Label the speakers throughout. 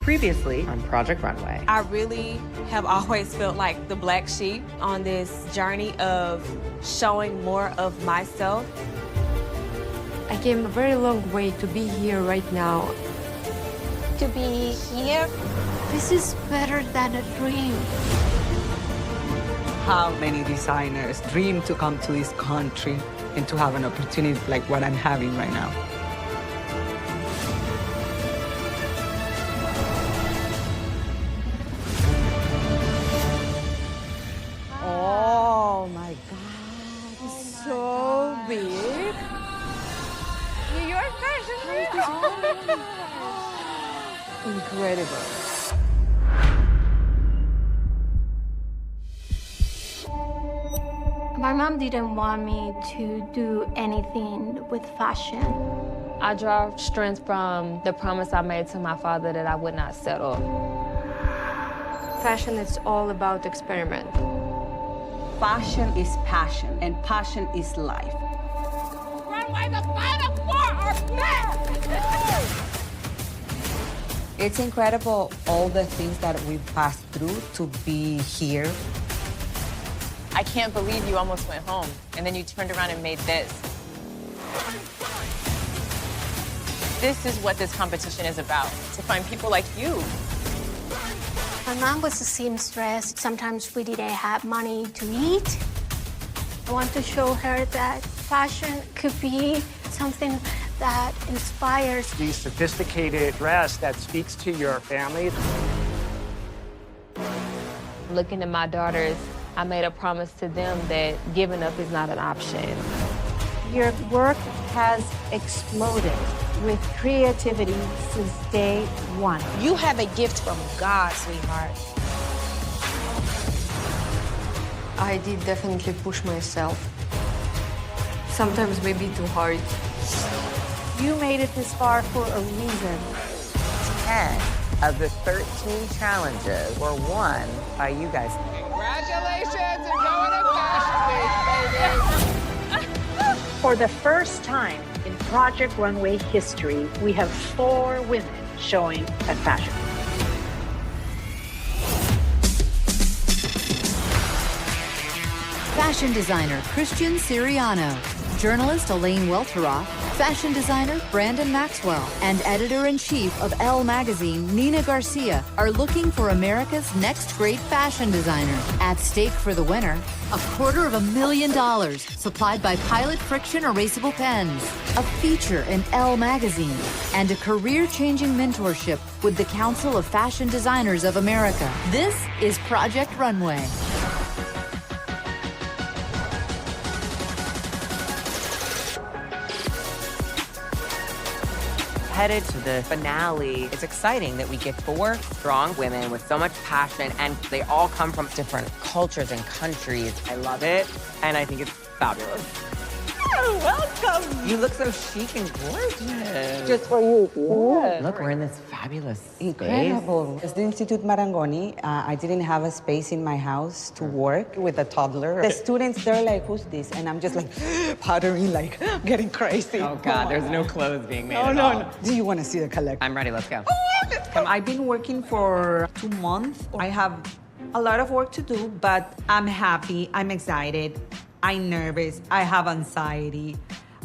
Speaker 1: Previously on Project Runway.
Speaker 2: I really have always felt like the black sheep on this journey of showing more of myself.
Speaker 3: I came a very long way to be here right now.
Speaker 4: To be here,
Speaker 3: This is better than a dream.
Speaker 5: How many designers dream to come to this country and to have an opportunity like what I'm having right now?
Speaker 2: Oh my God, it's so big. New York Fashion Week. Incredible.
Speaker 4: my mom didn't want me to do anything with fashion.
Speaker 6: I draw strength from the promise I made to my father that I would not settle.
Speaker 3: Fashion is all about experiment.
Speaker 7: Fashion is passion, and passion is life.
Speaker 2: Runway, the final four are back!
Speaker 8: It's incredible all the things that we've passed through to be here.
Speaker 9: I can't believe you almost went home, and then you turned around and made this. This is what this competition is about, to find people like you.
Speaker 4: My mom was a seamstress. Sometimes we didn't have money to eat. I want to show her that fashion could be something that inspires.
Speaker 10: The sophisticated dress that speaks to your family.
Speaker 6: Looking at my daughters, I made a promise to them that giving up is not an option.
Speaker 11: Your work has exploded with creativity since day one.
Speaker 2: You have a gift from God, sweetheart.
Speaker 3: I did definitely push myself. Sometimes maybe too hard.
Speaker 11: You made it this far for a reason.
Speaker 8: 10 of the 13 challenges were won by you guys.
Speaker 2: Congratulations, you're going to Fashion Week, baby!
Speaker 11: For the first time in Project Runway history, we have 4 women showing at Fashion Week.
Speaker 12: Fashion designer Christian Siriano, journalist Elaine Welteroth, fashion designer Brandon Maxwell, and editor-in-chief of Elle magazine, Nina Garcia, are looking for America's next great fashion designer. At stake for the winner, $250,000 supplied by Pilot Friction Erasable Pens, a feature in Elle magazine, and a career-changing mentorship with the Council of Fashion Designers of America. This is Project Runway.
Speaker 1: Headed to the finale. It's exciting that we get 4 strong women with so much passion, and they all come from different cultures and countries. I love it, and I think it's fabulous. Oh, welcome! You look so chic and gorgeous.
Speaker 5: Just for you.
Speaker 1: Yeah. Look, we're in this fabulous
Speaker 5: Incredible. It's the Institute Marangoni. I didn't have a space in my house to work with a toddler. The students, they're like, who's this? And I'm just like, powdering, like, getting crazy.
Speaker 1: Oh, God, there's no clothes being made
Speaker 5: No,
Speaker 1: at
Speaker 5: no,
Speaker 1: all.
Speaker 5: no. Do you want to see the collection?
Speaker 1: I'm ready, let's go.
Speaker 5: I've been working for 2 months. I have a lot of work to do, but I'm happy, I'm excited, I'm nervous, I have anxiety.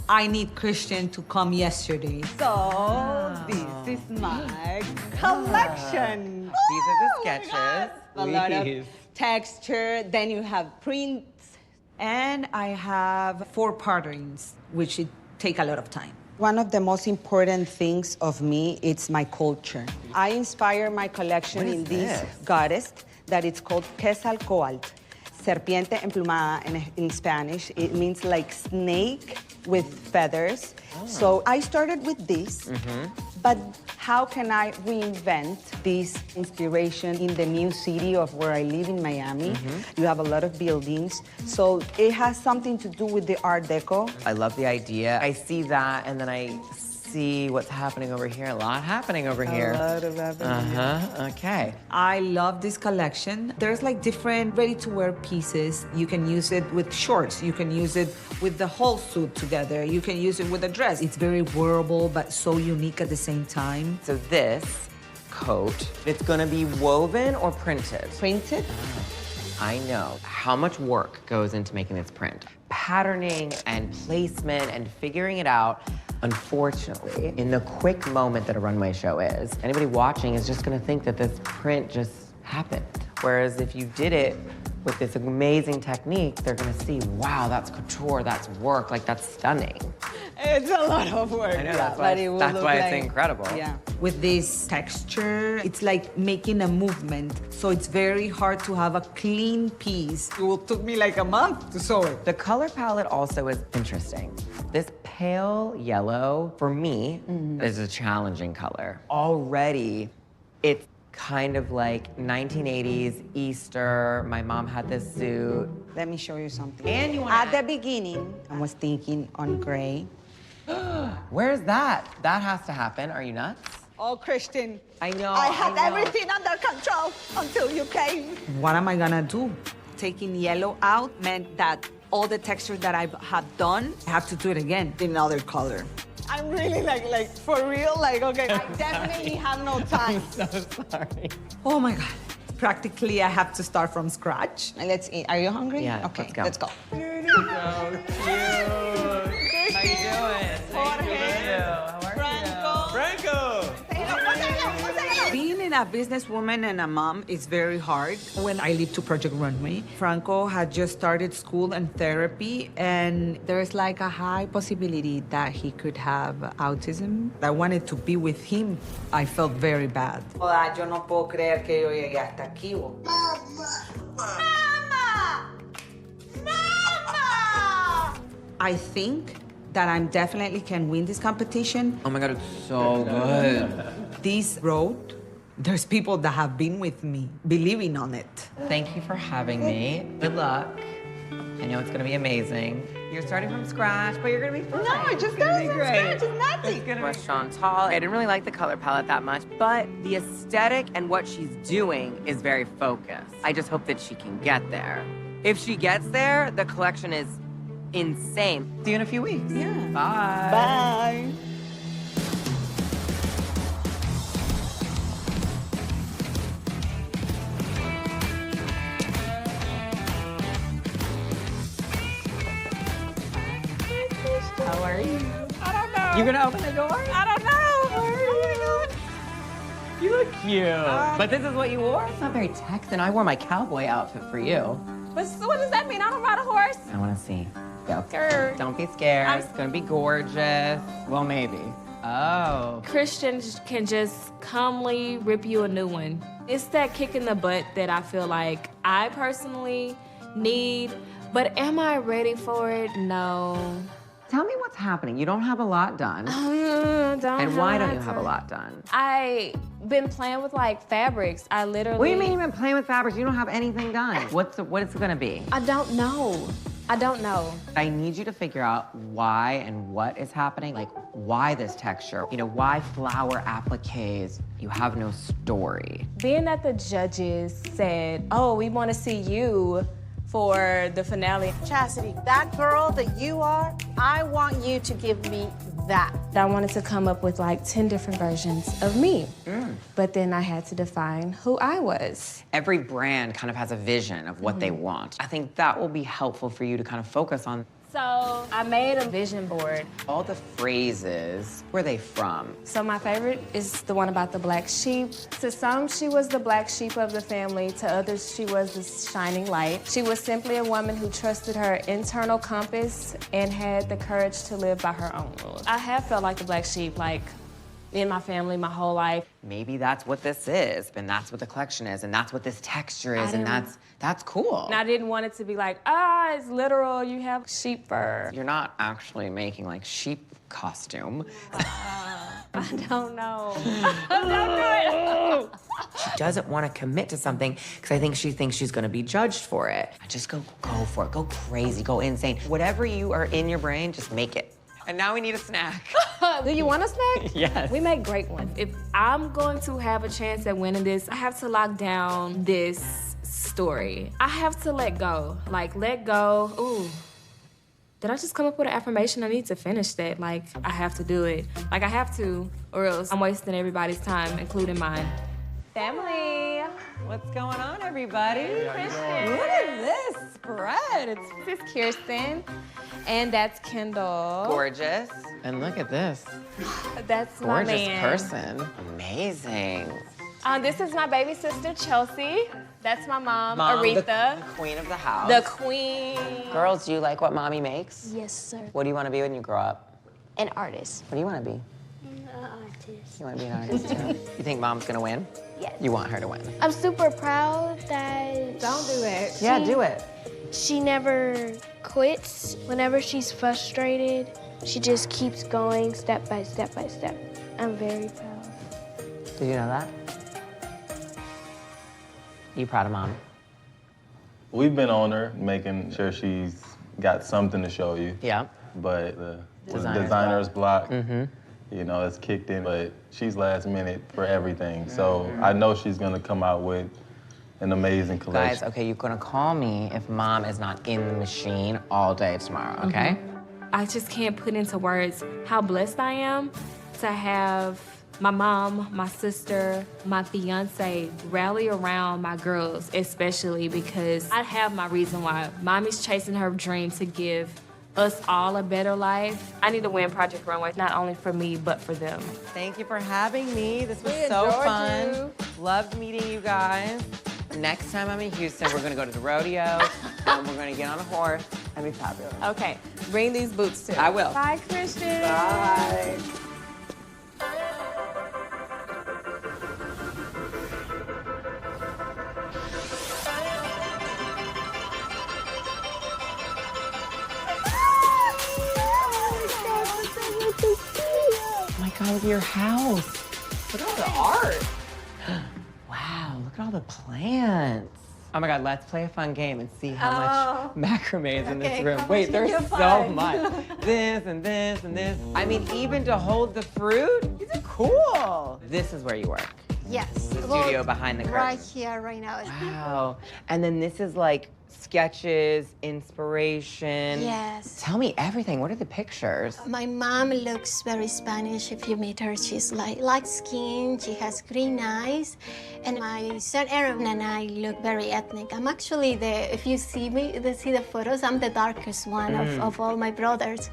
Speaker 5: I need Christian to come yesterday. So this is my collection.
Speaker 1: These are the sketches.
Speaker 5: A lot of texture, then you have prints, and I have 4 patterns, which it take a lot of time. One of the most important things of me, it's my culture. I inspire my collection in this goddess that it's called Quetzalcoatl, serpiente emplumada in Spanish. It means like snake with feathers. So I started with this, but how can I reinvent this inspiration in the new city of where I live in Miami? You have a lot of buildings, so it has something to do with the Art Deco.
Speaker 1: I love the idea. I see that, and then I see what's happening over here. A lot happening over here.
Speaker 5: A lot of happening.
Speaker 1: Okay.
Speaker 5: I love this collection. There's like different ready-to-wear pieces. You can use it with shorts. You can use it with the whole suit together. You can use it with a dress. It's very wearable, but so unique at the same time.
Speaker 1: So this coat. It's gonna be woven or printed?
Speaker 5: Printed.
Speaker 1: I know how much work goes into making this print. Patterning and placement and figuring it out. Unfortunately, in the quick moment that a runway show is, anybody watching is just gonna think that this print just happened. Whereas if you did it with this amazing technique, they're gonna see, wow, that's couture, that's work, like that's stunning.
Speaker 5: It's a lot of work.
Speaker 1: I know, that's why it's incredible.
Speaker 5: Yeah. With this texture, it's like making a movement. So it's very hard to have a clean piece. It took me like a month to sew it.
Speaker 1: The color palette also is interesting. This pale yellow, for me, is a challenging color. Already, it's kind of like 1980s Easter. My mom had this suit.
Speaker 5: Let me show you something.
Speaker 1: And you
Speaker 5: At the beginning, I was thinking on gray.
Speaker 1: Where's that? That has to happen. Are you nuts?
Speaker 5: Oh, Christian.
Speaker 1: I know.
Speaker 5: I had
Speaker 1: know.
Speaker 5: everything under control until you came. What am I gonna do? Taking yellow out meant that all the textures that I have done, I have to do it again in another color. I'm really like for real, like, okay, I definitely have no time.
Speaker 1: I'm so sorry.
Speaker 5: Oh my God. Practically, I have to start from scratch. And let's eat. Are you hungry?
Speaker 1: Yeah,
Speaker 5: okay,
Speaker 1: let's go.
Speaker 5: Let's go.
Speaker 1: So cute. How you doing?
Speaker 5: Jorge.
Speaker 1: How are you?
Speaker 10: Franco!
Speaker 5: Being a businesswoman and a mom is very hard. When I lived to Project Runway, Franco had just started school and therapy, and there's like a high possibility that he could have autism. I wanted to be with him. I felt very bad. Yo no puedo creer que yo llegué hasta aquí. Mama! I think that I definitely can win this competition.
Speaker 1: Oh my God, it's so good.
Speaker 5: This road, there's people that have been with me, believing on it.
Speaker 1: Thank you for having me. Good luck. I know it's gonna be amazing. You're starting from scratch, but you're gonna be fine.
Speaker 5: No, I just started from scratch. It's nothing.
Speaker 1: It's Chantal. I didn't really like the color palette that much, but the aesthetic and what she's doing is very focused. I just hope that she can get there. If she gets there, the collection is insane. See you in a few weeks.
Speaker 5: Yeah.
Speaker 1: Bye.
Speaker 5: Bye.
Speaker 1: How are you?
Speaker 5: I don't know.
Speaker 1: You gonna open the door?
Speaker 5: I don't know.
Speaker 1: Oh my God. You look cute. But this is what you wore? It's not very Texan. I wore my cowboy outfit for you.
Speaker 2: But so what does that mean? I don't ride a horse.
Speaker 1: I wanna see. Go.
Speaker 2: Scared.
Speaker 1: Don't be scared. It's gonna be gorgeous. Well, maybe. Oh.
Speaker 2: Christians can just calmly rip you a new one. It's that kick in the butt that I feel like I personally need, but am I ready for it? No.
Speaker 1: Tell me what's happening. You don't have a lot done.
Speaker 2: And
Speaker 1: why don't you have a lot done?
Speaker 2: I been playing with like fabrics. I literally.
Speaker 1: What do you mean you've been playing with fabrics? You don't have anything done. What is it gonna be?
Speaker 2: I don't know. I don't know.
Speaker 1: I need you to figure out why and what is happening. Like, why this texture? You know, why flower appliques? You have no story.
Speaker 2: Being that the judges said, oh, we want to see you for the finale.
Speaker 11: Chastity, that girl that you are, I want you to give me that.
Speaker 2: I wanted to come up with like 10 different versions of me. But then I had to define who I was.
Speaker 1: Every brand kind of has a vision of what they want. I think that will be helpful for you to kind of focus on.
Speaker 2: So I made a vision board.
Speaker 1: All the phrases, where are they from?
Speaker 2: So my favorite is the one about the black sheep. To some, she was the black sheep of the family. To others, she was the shining light. She was simply a woman who trusted her internal compass and had the courage to live by her own rules. I have felt like the black sheep, like in my family my whole life.
Speaker 1: Maybe that's what this is, and that's what the collection is, and that's what this texture is, and that's cool.
Speaker 2: And I didn't want it to be like, ah, it's literal, you have sheep fur.
Speaker 1: You're not actually making like sheep costume.
Speaker 2: I don't know. Don't do it.
Speaker 1: She doesn't want to commit to something because I think she thinks she's going to be judged for it. Just go for it. Go crazy. Go insane. Whatever you are in your brain, just make it. And now we need a snack.
Speaker 2: Do you want a snack?
Speaker 1: Yes.
Speaker 2: We make great ones. If I'm going to have a chance at winning this, I have to lock down this story. I have to let go. Like, let go. Ooh. Did I just come up with an affirmation? I need to finish that. Like, I have to do it. Like, I have to, or else I'm wasting everybody's time, including mine. Family.
Speaker 1: What's going on, everybody?
Speaker 2: Kristen.
Speaker 1: Look at this spread.
Speaker 2: This is Kirsten, and that's Kendall.
Speaker 1: Gorgeous. And look at this.
Speaker 2: That's my man.
Speaker 1: Gorgeous person. Amazing.
Speaker 2: This is my baby sister, Chelsea. That's my mom,
Speaker 1: Mom,
Speaker 2: Aretha.
Speaker 1: the queen of the house.
Speaker 2: The queen.
Speaker 1: Girls, do you like what mommy makes?
Speaker 4: Yes, sir.
Speaker 1: What do you want to be when you grow up?
Speaker 4: An artist.
Speaker 1: What do you want to be?
Speaker 4: An artist.
Speaker 1: You want to be an artist too? You think mom's gonna win?
Speaker 4: Yes.
Speaker 1: You want her to win?
Speaker 4: I'm super proud that...
Speaker 2: Don't do it.
Speaker 1: Yeah, do it.
Speaker 13: She never quits. Whenever she's frustrated, she just keeps going step by step by step. I'm very proud.
Speaker 1: Did you know that? You proud of mom?
Speaker 14: We've been on her, making sure she's got something to show you.
Speaker 1: Yeah.
Speaker 14: But the designer's block, you know, it's kicked in, but she's last minute for everything. So I know she's gonna come out with an amazing collection.
Speaker 1: Guys, okay, you're gonna call me if mom is not in the machine all day tomorrow, okay?
Speaker 2: I just can't put into words how blessed I am to have my mom, my sister, my fiance rally around my girls, especially because I have my reason why. Mommy's chasing her dream to give us all a better life. I need to win Project Runway, not only for me, but for them.
Speaker 1: Thank you for having me. This was so fun. Loved meeting you guys. Next time I'm in Houston, we're gonna go to the rodeo, and we're gonna get on a horse and be fabulous.
Speaker 2: Okay, bring these boots too.
Speaker 1: I will.
Speaker 2: Bye, Christian.
Speaker 1: Bye. Oh my God, look at your house. Look at all the art. Wow, look at all the plants. Oh my God, let's play a fun game and see how much macrame is in this room. Wait, there's so much. This and this and this. I mean, even to hold the fruit, these are cool. This is where you work.
Speaker 4: Yes.
Speaker 1: The studio behind the curtain.
Speaker 4: Right here, right now.
Speaker 1: Wow. And then this is like sketches, inspiration.
Speaker 4: Yes.
Speaker 1: Tell me everything. What are the pictures?
Speaker 4: My mom looks very Spanish. If you meet her, she's like light skin. She has green eyes. And my son Aaron and I look very ethnic. I'm actually if you see the photos, I'm the darkest one of all my brothers.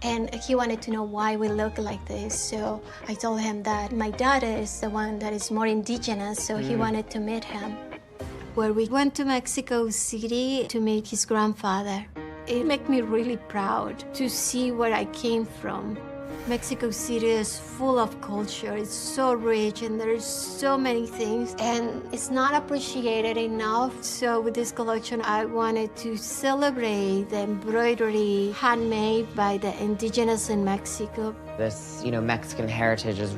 Speaker 4: And he wanted to know why we look like this. So I told him that my dad is the one that is more indigenous, so he wanted to meet him. Where we went to Mexico City to meet his grandfather. It made me really proud to see where I came from. Mexico City is full of culture. It's so rich and there's so many things and it's not appreciated enough. So with this collection, I wanted to celebrate the embroidery handmade by the indigenous in Mexico.
Speaker 1: This, Mexican heritage is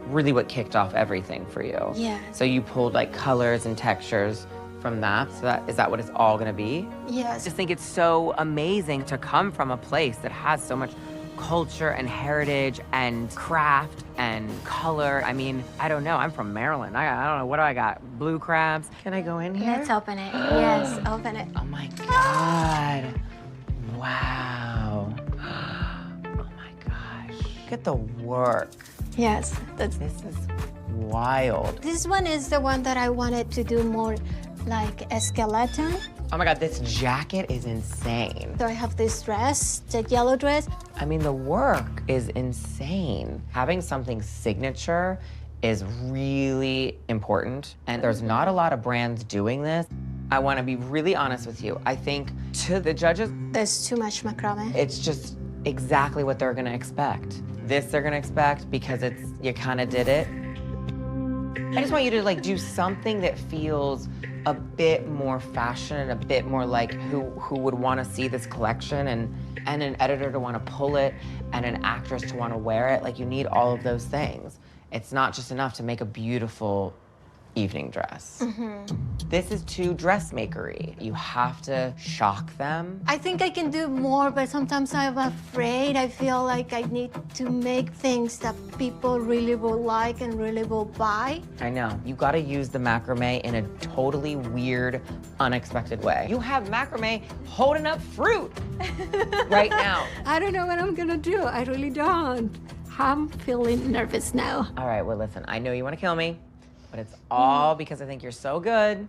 Speaker 1: really what kicked off everything for you.
Speaker 4: Yeah.
Speaker 1: So you pulled like colors and textures from that. So is that what it's all gonna be?
Speaker 4: Yes.
Speaker 1: I just think it's so amazing to come from a place that has so much culture and heritage and craft and color. I mean, I don't know. I'm from Maryland. I don't know. What do I got? Blue crabs? Can I go in here?
Speaker 4: Let's open it. Yes, open it.
Speaker 1: Oh my God. Wow. Oh my gosh. Look at the work.
Speaker 4: Yes.
Speaker 1: This is wild.
Speaker 4: This one is the one that I wanted to do more like a skeleton.
Speaker 1: Oh my God, this jacket is insane.
Speaker 4: So I have this dress, the yellow dress.
Speaker 1: I mean, the work is insane. Having something signature is really important, and there's not a lot of brands doing this. I want to be really honest with you. I think to the judges,
Speaker 4: there's too much macrame.
Speaker 1: It's just exactly what they're gonna expect. This they're gonna expect because you kind of did it. I just want you to do something that feels a bit more fashion and a bit more like who would want to see this collection and an editor to want to pull it and an actress to want to wear it. You need all of those things. It's not just enough to make a beautiful evening dress. This is too dressmakery. You have to shock them.
Speaker 4: I think I can do more, but sometimes I'm afraid. I feel like I need to make things that people really will like and really will buy.
Speaker 1: I know. You gotta use the macrame in a totally weird, unexpected way. You have macrame holding up fruit right now.
Speaker 4: I don't know what I'm gonna do. I really don't. I'm feeling nervous now.
Speaker 1: All right, well, listen, I know you wanna kill me. But it's all because I think you're so good.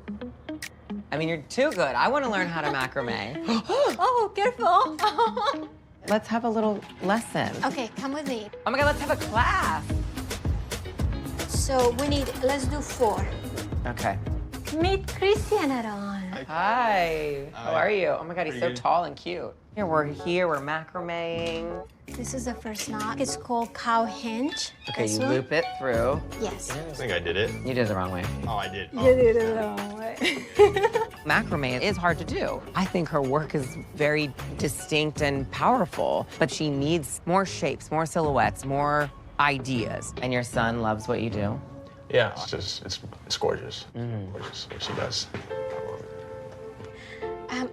Speaker 1: I mean, you're too good. I want to learn how to macrame.
Speaker 4: Oh, careful.
Speaker 1: Let's have a little lesson.
Speaker 4: Okay, come with me.
Speaker 1: Oh my God, let's have a class.
Speaker 4: So let's do 4.
Speaker 1: Okay.
Speaker 4: Meet Christian Aron.
Speaker 1: Hi. How are you? Oh my God, he's so tall and cute. Here, we're macrameing.
Speaker 4: This is the first knot. It's called cow hinge.
Speaker 1: Okay, you loop it through.
Speaker 4: Yes.
Speaker 15: I think I did it.
Speaker 1: You did it the wrong way.
Speaker 15: Oh, I did.
Speaker 4: You did it the wrong way.
Speaker 1: Macrame is hard to do. I think her work is very distinct and powerful, but she needs more shapes, more silhouettes, more ideas. And your son loves what you do?
Speaker 15: Yeah, it's gorgeous. Gorgeous what she does.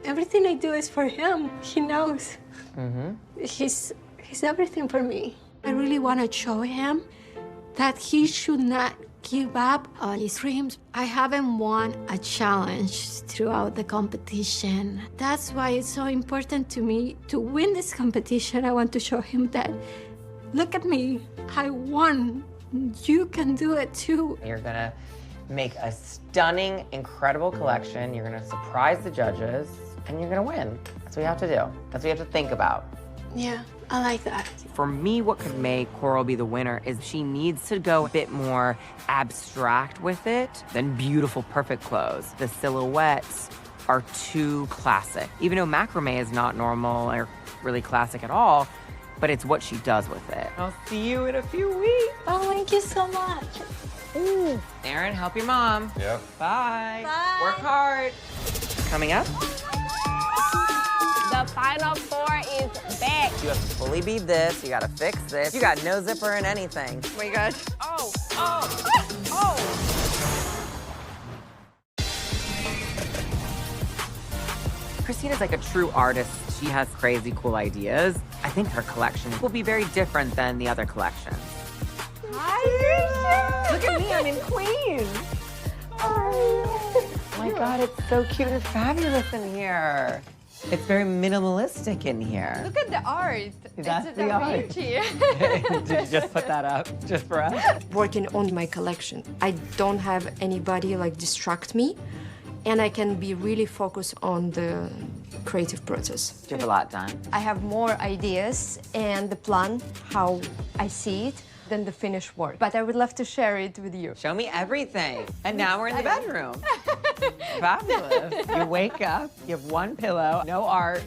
Speaker 4: Everything I do is for him. He knows. He's everything for me. I really want to show him that he should not give up on his dreams. I haven't won a challenge throughout the competition. That's why it's so important to me to win this competition. I want to show him that, look at me, I won. You can do it too.
Speaker 1: You're gonna make a stunning, incredible collection. You're gonna surprise the judges, and you're gonna win. That's what you have to do. That's what you have to think about.
Speaker 4: Yeah, I like that.
Speaker 1: For me, what could make Coral be the winner is she needs to go a bit more abstract with it than beautiful, perfect clothes. The silhouettes are too classic. Even though macrame is not normal or really classic at all, but it's what she does with it. I'll see you in a few weeks.
Speaker 4: Oh, thank you so much.
Speaker 1: Ooh. Aaron, help your mom.
Speaker 15: Yep.
Speaker 1: Bye.
Speaker 4: Bye.
Speaker 1: Work hard. Coming up.
Speaker 6: The final 4 is back.
Speaker 1: You have to fully bead this. You gotta fix this. You got no zipper in anything.
Speaker 6: Oh my gosh. Oh.
Speaker 1: Christina's like a true artist. She has crazy cool ideas. I think her collection will be very different than the other collections.
Speaker 6: Hi, look at me, I'm in Queens.
Speaker 1: Oh my God, it's so cute and fabulous in here. It's very minimalistic in here.
Speaker 6: Look at the art.
Speaker 1: That's
Speaker 6: it's
Speaker 1: the
Speaker 6: Da
Speaker 1: art.
Speaker 6: Vinci.
Speaker 1: Did you just put that up just for us?
Speaker 3: Working on my collection, I don't have anybody like distract me, and I can be really focused on the creative process.
Speaker 1: You have a lot done.
Speaker 3: I have more ideas and the plan, how I see it, than the finished work. But I would love to share it with you.
Speaker 1: Show me everything. And now we're in the bedroom. Fabulous. You wake up, you have one pillow, no art.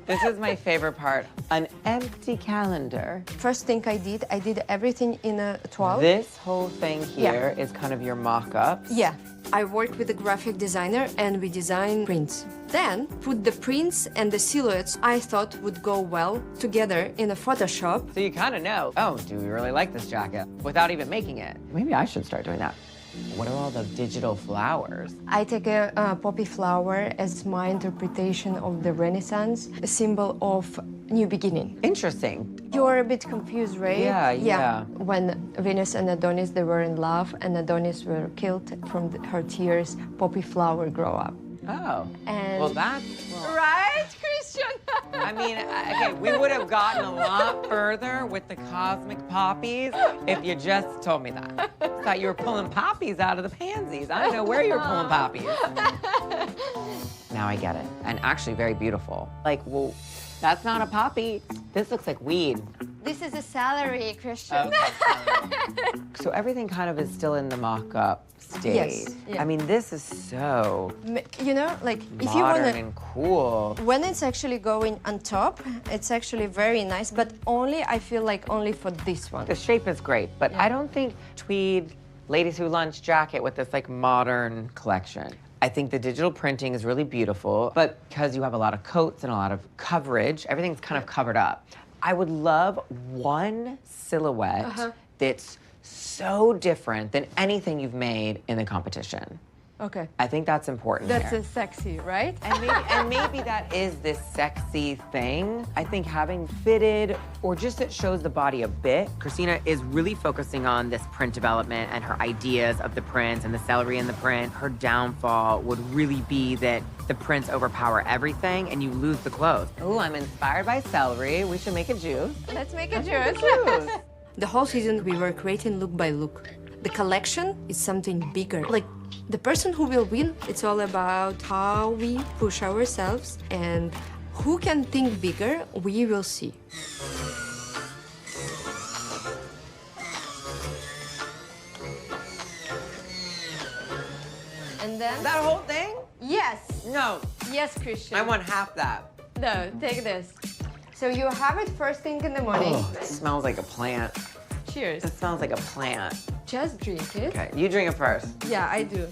Speaker 1: This is my favorite part, an empty calendar.
Speaker 3: First thing I did everything in a 12.
Speaker 1: This whole thing here is kind of your mock-ups.
Speaker 3: Yeah. I worked with a graphic designer and we designed prints. Then put the prints and the silhouettes I thought would go well together in a Photoshop.
Speaker 1: So you kind of know, oh, do we really like this jacket? Without even making it. Maybe I should start doing that. What are all the digital flowers?
Speaker 3: I take a poppy flower as my interpretation of the Renaissance, a symbol of new beginning.
Speaker 1: Interesting.
Speaker 3: You're a bit confused, right?
Speaker 1: Yeah.
Speaker 3: When Venus and Adonis, they were in love, and Adonis were killed from her tears, poppy flower grow up.
Speaker 1: Oh.
Speaker 3: And
Speaker 1: well, that's...
Speaker 6: Right, Christian?
Speaker 1: I mean, okay, we would have gotten a lot further with the cosmic poppies if you just told me that. I thought you were pulling poppies out of the pansies. I don't know where you were pulling poppies. Now I get it. And actually very beautiful. Like, well, that's not a poppy. This looks like weed.
Speaker 3: this is a salary, Christian.
Speaker 1: Okay. So everything kind of is still in the mock-up stage.
Speaker 3: Yes. Yeah.
Speaker 1: I mean, this is so
Speaker 3: you know, like if you
Speaker 1: modern
Speaker 3: want
Speaker 1: and cool.
Speaker 3: When it's actually going on top, it's actually very nice, but only, I feel like only for this one.
Speaker 1: The shape is great, but I don't think tweed ladies who lunch jacket with this like modern collection. I think the digital printing is really beautiful, but because you have a lot of coats and a lot of coverage, everything's kind of covered up. I would love one silhouette that's so different than anything you've made in the competition.
Speaker 3: Okay.
Speaker 1: I think that's important.
Speaker 3: That's
Speaker 1: here.
Speaker 3: a sexy, right?
Speaker 1: And maybe that is this sexy thing. I think having fitted, or just that shows the body a bit. Christina is really focusing on this print development and her ideas of the prints and the celery in the print. Her downfall would really be that the prints overpower everything and you lose the clothes. Oh, I'm inspired by celery. We should make a juice.
Speaker 3: Let's make a
Speaker 1: juice.
Speaker 3: The whole season we were creating look by look. The collection is something bigger. Like, the person who will win, it's all about how we push ourselves, and who can think bigger, we will see. And then...
Speaker 1: That whole thing?
Speaker 3: Yes.
Speaker 1: No.
Speaker 3: Yes, Christian.
Speaker 1: I want half that.
Speaker 3: No, take this. So you have it first thing in the morning.
Speaker 1: Oh, it smells like a plant.
Speaker 3: Cheers.
Speaker 1: It smells like a plant.
Speaker 3: Just drink it.
Speaker 1: Okay, you drink it first.
Speaker 3: Yeah, I do.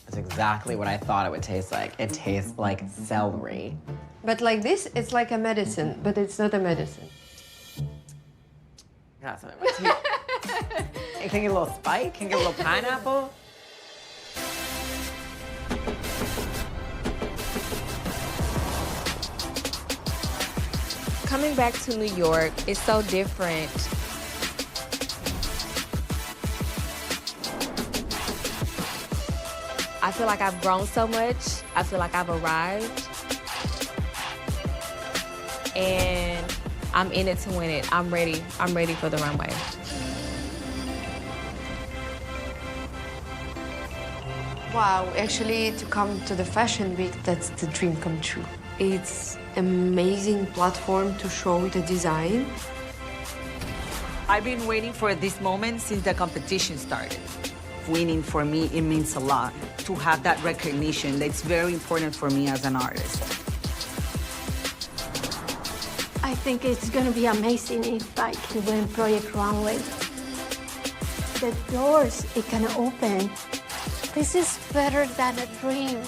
Speaker 1: That's exactly what I thought it would taste like. It tastes like celery.
Speaker 3: But like this, it's like a medicine, but it's not a medicine.
Speaker 1: Got some in my teeth. Hey, can I get a little spike? Can I get a little pineapple?
Speaker 2: Coming back to New York is so different. I feel like I've grown so much. I feel like I've arrived. And I'm in it to win it. I'm ready. I'm ready for the runway.
Speaker 3: Wow, actually, to come to the Fashion Week, that's the dream come true. It's an amazing platform to show the design.
Speaker 5: I've been waiting for this moment since the competition started. Winning for me, it means a lot. To have that recognition, that's very important for me as an artist.
Speaker 4: I think it's going to be amazing if I can win Project Runway. The doors it can open. This is better than a dream.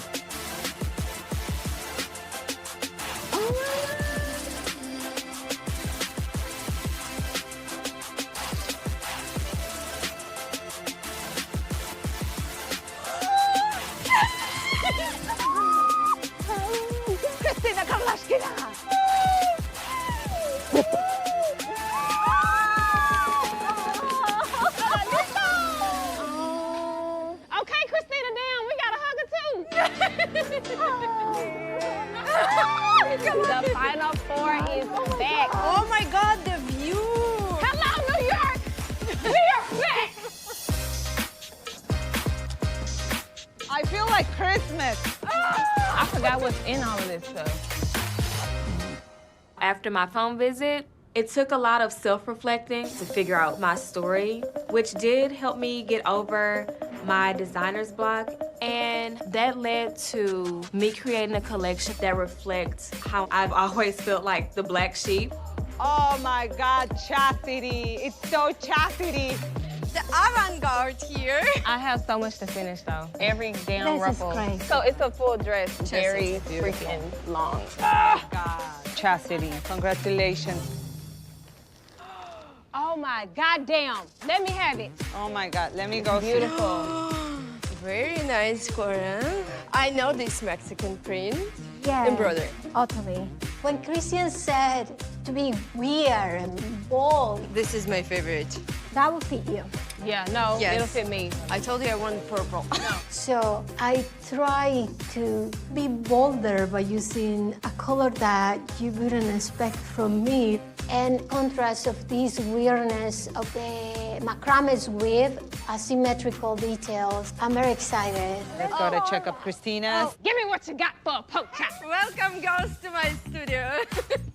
Speaker 6: The final four is back.
Speaker 3: Oh my God, the view!
Speaker 6: Hello, New York! We are back!
Speaker 5: I feel like Christmas.
Speaker 6: I forgot what's in all of this stuff.
Speaker 2: After my phone visit, it took a lot of self-reflecting to figure out my story, which did help me get over my designer's block, and that led to me creating a collection that reflects how I've always felt like the black sheep.
Speaker 5: Oh my God, chastity. It's so chastity.
Speaker 3: The avant-garde here.
Speaker 6: I have so much to finish, though. Every damn
Speaker 4: This is
Speaker 6: ruffle.
Speaker 4: great.
Speaker 6: So it's a full dress, very freaking long.
Speaker 5: Oh my God, chastity. Congratulations.
Speaker 6: Oh my goddamn! Let me have it.
Speaker 5: Oh my God, let me go.
Speaker 6: Beautiful.
Speaker 3: Very nice, Cora. I know this Mexican print.
Speaker 4: Yeah.
Speaker 3: Embroidery.
Speaker 4: Totally. When Christian said to be weird and bold,
Speaker 3: This is my favorite.
Speaker 4: that will fit you.
Speaker 6: Yeah, no,
Speaker 3: Yes.
Speaker 6: it'll fit me.
Speaker 3: I told you I want purple.
Speaker 4: So I try to be bolder by using a color that you wouldn't expect from me. And contrast of this weirdness of the macrames with asymmetrical details. I'm very excited.
Speaker 5: Let's go to check up Christina's.
Speaker 6: Give me what you got for a poke chop.
Speaker 3: Welcome, girls, to my studio.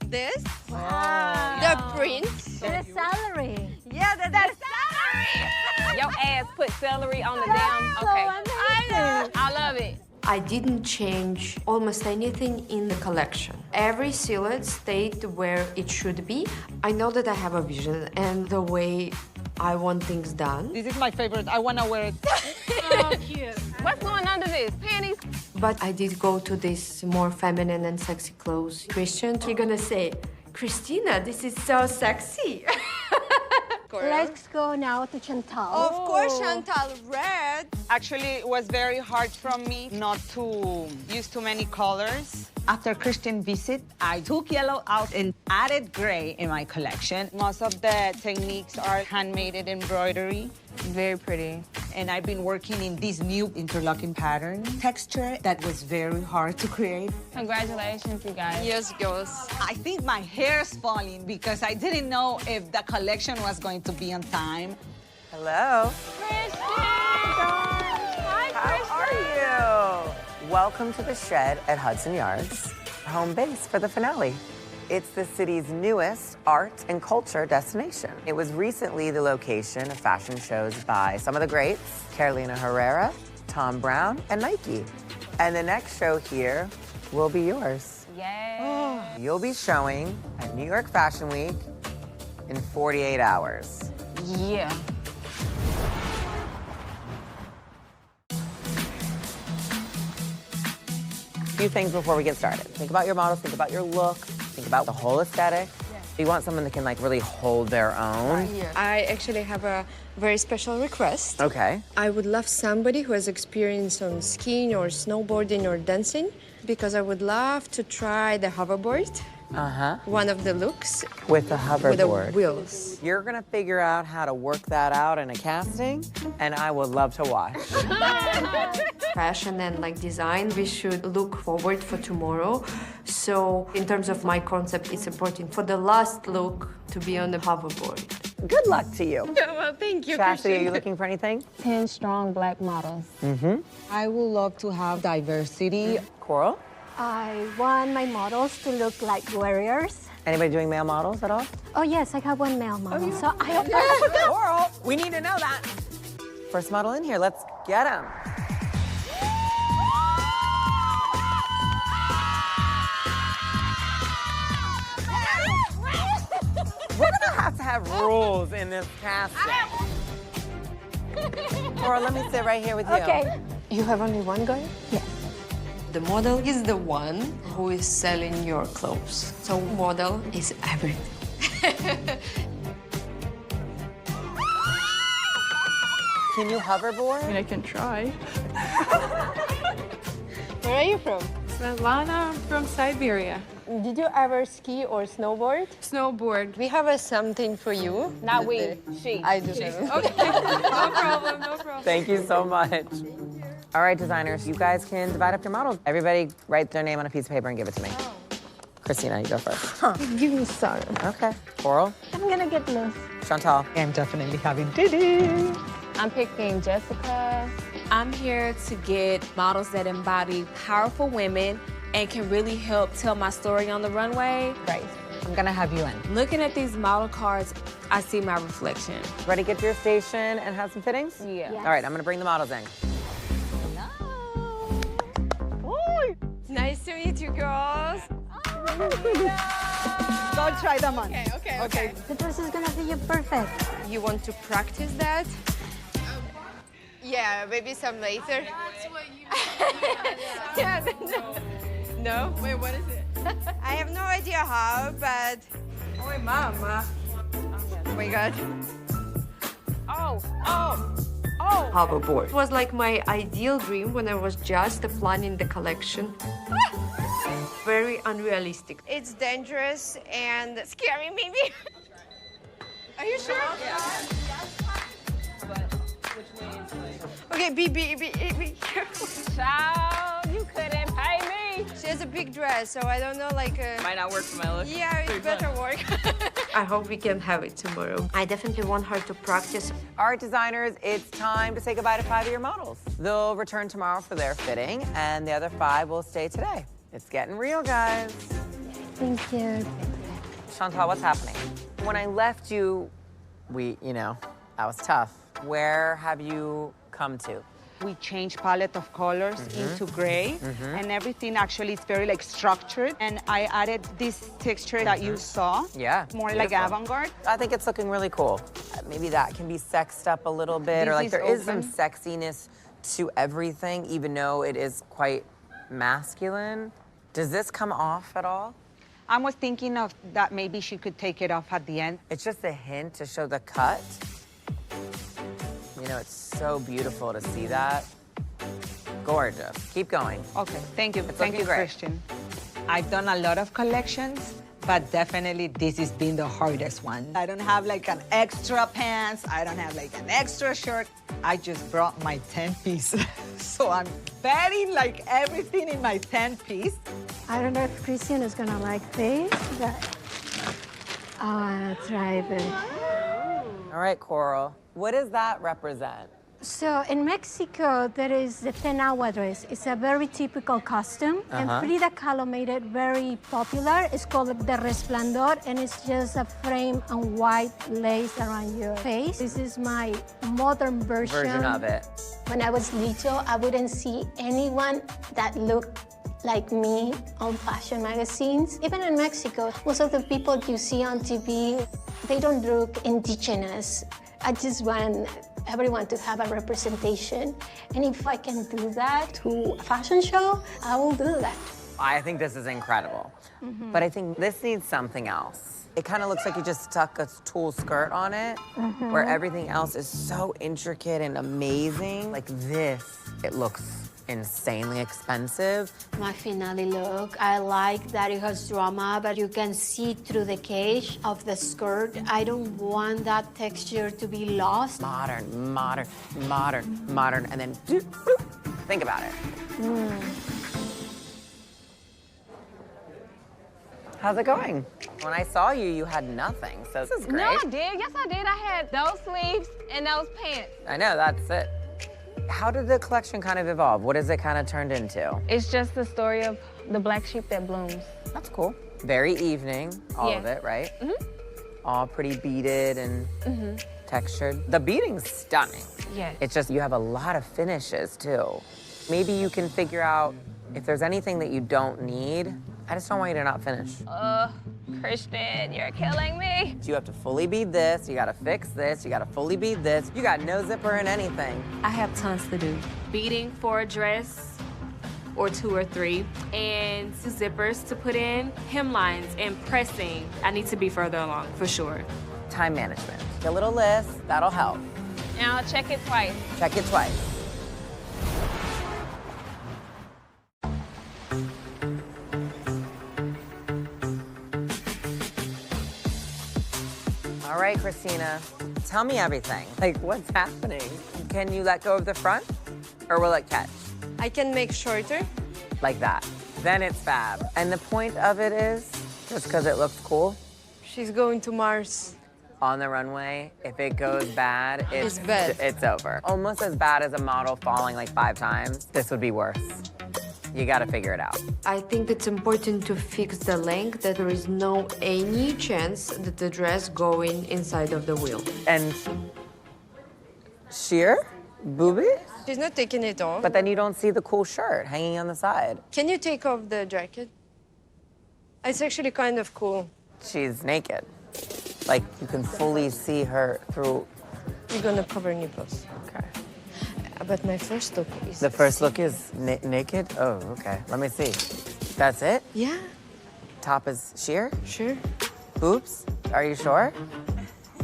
Speaker 3: This,
Speaker 4: Wow.
Speaker 3: the print.
Speaker 4: The salary.
Speaker 3: Yeah, the salary.
Speaker 6: Your ass put celery on the damn. Okay. I love it.
Speaker 3: I didn't change almost anything in the collection. Every silhouette stayed where it should be. I know that I have a vision and the way I want things done.
Speaker 5: This is my favorite. I want to wear it.
Speaker 6: Oh, cute. What's going under this? Panties?
Speaker 3: But I did go to this more feminine and sexy clothes. Christian, you're gonna say, Christina, this is so sexy.
Speaker 4: Let's go now to Chantal.
Speaker 3: Of course, Chantal, red.
Speaker 5: Actually, it was very hard from me not to use too many colors. After Christian visit, I took yellow out and added gray in my collection. Most of the techniques are handmade embroidery.
Speaker 6: Very pretty.
Speaker 5: And I've been working in this new interlocking pattern texture that was very hard to create.
Speaker 6: Congratulations, you guys.
Speaker 3: Yes, girls.
Speaker 5: I think my hair's falling because I didn't know if the collection was going to be on time.
Speaker 8: Hello.
Speaker 6: Christian! Hi, Christian!
Speaker 8: How are you? Welcome to the Shed at Hudson Yards, home base for the finale. It's the city's newest art and culture destination. It was recently the location of fashion shows by some of the greats, Carolina Herrera, Tom Brown, and Nike. And the next show here will be yours.
Speaker 6: Yay!
Speaker 8: You'll be showing at New York Fashion Week in 48 hours.
Speaker 6: Yeah.
Speaker 8: A few things before we get started. Think about your models, think about your look, think about the whole aesthetic. You want someone that can like really hold their own.
Speaker 3: I actually have a very special request.
Speaker 8: Okay.
Speaker 3: I would love somebody who has experience on skiing or snowboarding or dancing because I would love to try the hoverboard. One of the looks.
Speaker 8: With the hoverboard.
Speaker 3: With the wheels.
Speaker 8: You're gonna figure out how to work that out in a casting, and I would love to watch.
Speaker 3: Fashion and like design, we should look forward for tomorrow. So in terms of my concept, it's important for the last look to be on the hoverboard.
Speaker 8: Good luck to you.
Speaker 3: Well, thank you,
Speaker 8: Chastity, are
Speaker 3: Christian.
Speaker 8: you looking for anything?
Speaker 6: 10 strong black models.
Speaker 5: I would love to have diversity.
Speaker 8: Coral?
Speaker 4: I want my models to look like warriors.
Speaker 8: Anybody doing male models at all?
Speaker 4: Oh yes, I have one male model. So I hope
Speaker 8: Coral, we need to know that. First model in here, let's get him. We're gonna have rules in this casting. Coral, let me sit right here with you.
Speaker 4: Okay.
Speaker 3: You have only one guy?
Speaker 4: Yes.
Speaker 3: The model is the one who is selling your clothes. So model is everything.
Speaker 8: Can you hoverboard?
Speaker 16: I mean, I can try.
Speaker 3: Where are you from?
Speaker 16: Svetlana from Siberia.
Speaker 3: Did you ever ski or snowboard?
Speaker 16: Snowboard.
Speaker 3: We have something for you.
Speaker 6: Not we, she.
Speaker 3: I do.
Speaker 16: Okay, no problem, no problem.
Speaker 8: Thank you so much. All right, designers, you guys can divide up your models. Everybody write their name on a piece of paper and give it to me. Christina, you go first.
Speaker 3: Give me some.
Speaker 8: Okay. Coral?
Speaker 4: I'm gonna get loose.
Speaker 8: Chantal?
Speaker 5: I'm definitely having Didi.
Speaker 6: I'm picking Jessica.
Speaker 17: I'm here to get models that embody powerful women and can really help tell my story on the runway.
Speaker 5: Right. I'm gonna have you in.
Speaker 17: Looking at these model cards, I see my reflection.
Speaker 8: Ready to get to your station and have some fittings?
Speaker 6: Yeah.
Speaker 17: Yes.
Speaker 8: All right, I'm gonna bring the models in.
Speaker 3: Nice to meet you, girls.
Speaker 5: Don't try them on.
Speaker 3: Okay.
Speaker 4: The dress is gonna be perfect.
Speaker 3: You want to practice that? Yeah, maybe some later.
Speaker 16: That's what you
Speaker 3: Yeah. No?
Speaker 16: Wait, what is it?
Speaker 3: I have no idea how, but...
Speaker 16: Oh, mama.
Speaker 3: Oh my God.
Speaker 6: Oh.
Speaker 3: Hoverboard. It was like my ideal dream when I was just planning the collection. Very unrealistic. It's dangerous and scary, maybe. Are you sure?
Speaker 16: Yeah.
Speaker 3: Okay, be careful.
Speaker 6: Child, you couldn't pay me.
Speaker 3: She has a big dress, so I don't know, like...
Speaker 16: Might not work for my look.
Speaker 3: Yeah, it better work. I hope we can have it tomorrow. I definitely want her to practice.
Speaker 8: All right, designers, it's time to say goodbye to 5 of your models. They'll return tomorrow for their fitting, and the other 5 will stay today. It's getting real, guys.
Speaker 4: Thank you.
Speaker 8: Chantal, what's happening? When I left you, that was tough. Where have you come to?
Speaker 5: We changed palette of colors into gray, and everything actually is very like structured. And I added this texture that you saw.
Speaker 8: Yeah.
Speaker 5: More like avant-garde.
Speaker 8: I think it's looking really cool. Maybe that can be sexed up a little bit, or like there is some sexiness to everything, even though it is quite masculine. Does this come off at all?
Speaker 5: I was thinking of that maybe she could take it off at the end.
Speaker 8: It's just a hint to show the cut. You know, it's so beautiful to see that. Gorgeous. Keep going.
Speaker 5: Okay, thank you.
Speaker 8: It's
Speaker 5: Thank you,
Speaker 8: looking great.
Speaker 5: Christian. I've done a lot of collections, but definitely this has been the hardest one. I don't have like an extra pants. I don't have like an extra shirt. I just brought my 10-piece. So I'm betting like everything in my 10-piece.
Speaker 4: I don't know if Christian is gonna like this, but I'll try this.
Speaker 8: All right, Coral, what does that represent?
Speaker 4: So in Mexico, there is the tenagua dress. It's a very typical costume, and Frida Kahlo made it very popular. It's called the Resplandor, and it's just a frame and white lace around your face. This is my modern version
Speaker 8: of it.
Speaker 4: When I was little, I wouldn't see anyone that looked like me on fashion magazines. Even in Mexico, most of the people you see on TV, they don't look indigenous. I just want everyone to have a representation. And if I can do that to a fashion show, I will do that.
Speaker 8: I think this is incredible. But I think this needs something else. It kind of looks like you just stuck a tulle skirt on it, where everything else is so intricate and amazing. Like this, it looks insanely expensive.
Speaker 4: My finale look, I like that it has drama, but you can see through the cage of the skirt. I don't want that texture to be lost.
Speaker 8: Modern, modern, modern, modern, and then doop, boop. Think about it. How's it going? When I saw you, you had nothing, so this is great.
Speaker 6: No, I did. Yes, I did. I had those sleeves and those pants.
Speaker 8: I know, that's it. How did the collection kind of evolve? What has it kind of turned into?
Speaker 6: It's just the story of the black sheep that blooms.
Speaker 8: That's cool. Very evening, all of it, right? All pretty beaded and textured. The beading's stunning.
Speaker 6: Yes.
Speaker 8: It's just you have a lot of finishes, too. Maybe you can figure out if there's anything that you don't need. I just don't want you to not finish.
Speaker 6: Christian, you're killing me.
Speaker 8: You have to fully bead this, you gotta fix this, you gotta fully bead this. You got no zipper in anything.
Speaker 17: I have tons to do. Beading for a dress, or 2 or 3, and 2 zippers to put in, hemlines, and pressing. I need to be further along, for sure.
Speaker 8: Time management. A little list, that'll help.
Speaker 6: Now check it twice.
Speaker 8: Check it twice. All right, Christina, tell me everything. Like, what's happening? Can you let go of the front, or will it catch?
Speaker 3: I can make shorter.
Speaker 8: Like that. Then it's fab. And the point of it is, just because it looks cool?
Speaker 3: She's going to Mars.
Speaker 8: On the runway, if it goes bad,
Speaker 3: It's bad.
Speaker 8: It's over. Almost as bad as a model falling like 5 times. This would be worse. You gotta figure it out.
Speaker 3: I think it's important to fix the length, that there is no any chance that the dress going inside of the wheel.
Speaker 8: And sheer? Booby?
Speaker 3: She's not taking it off.
Speaker 8: But then you don't see the cool shirt hanging on the side.
Speaker 3: Can you take off the jacket? It's actually kind of cool.
Speaker 8: She's naked. Like, you can fully see her through.
Speaker 3: You're gonna cover nipples.
Speaker 8: Okay.
Speaker 3: But my first look is...
Speaker 8: The first look is naked? Oh, okay. Let me see. That's it?
Speaker 3: Yeah.
Speaker 8: Top is sheer?
Speaker 3: Sure.
Speaker 8: Boobs? Are you sure?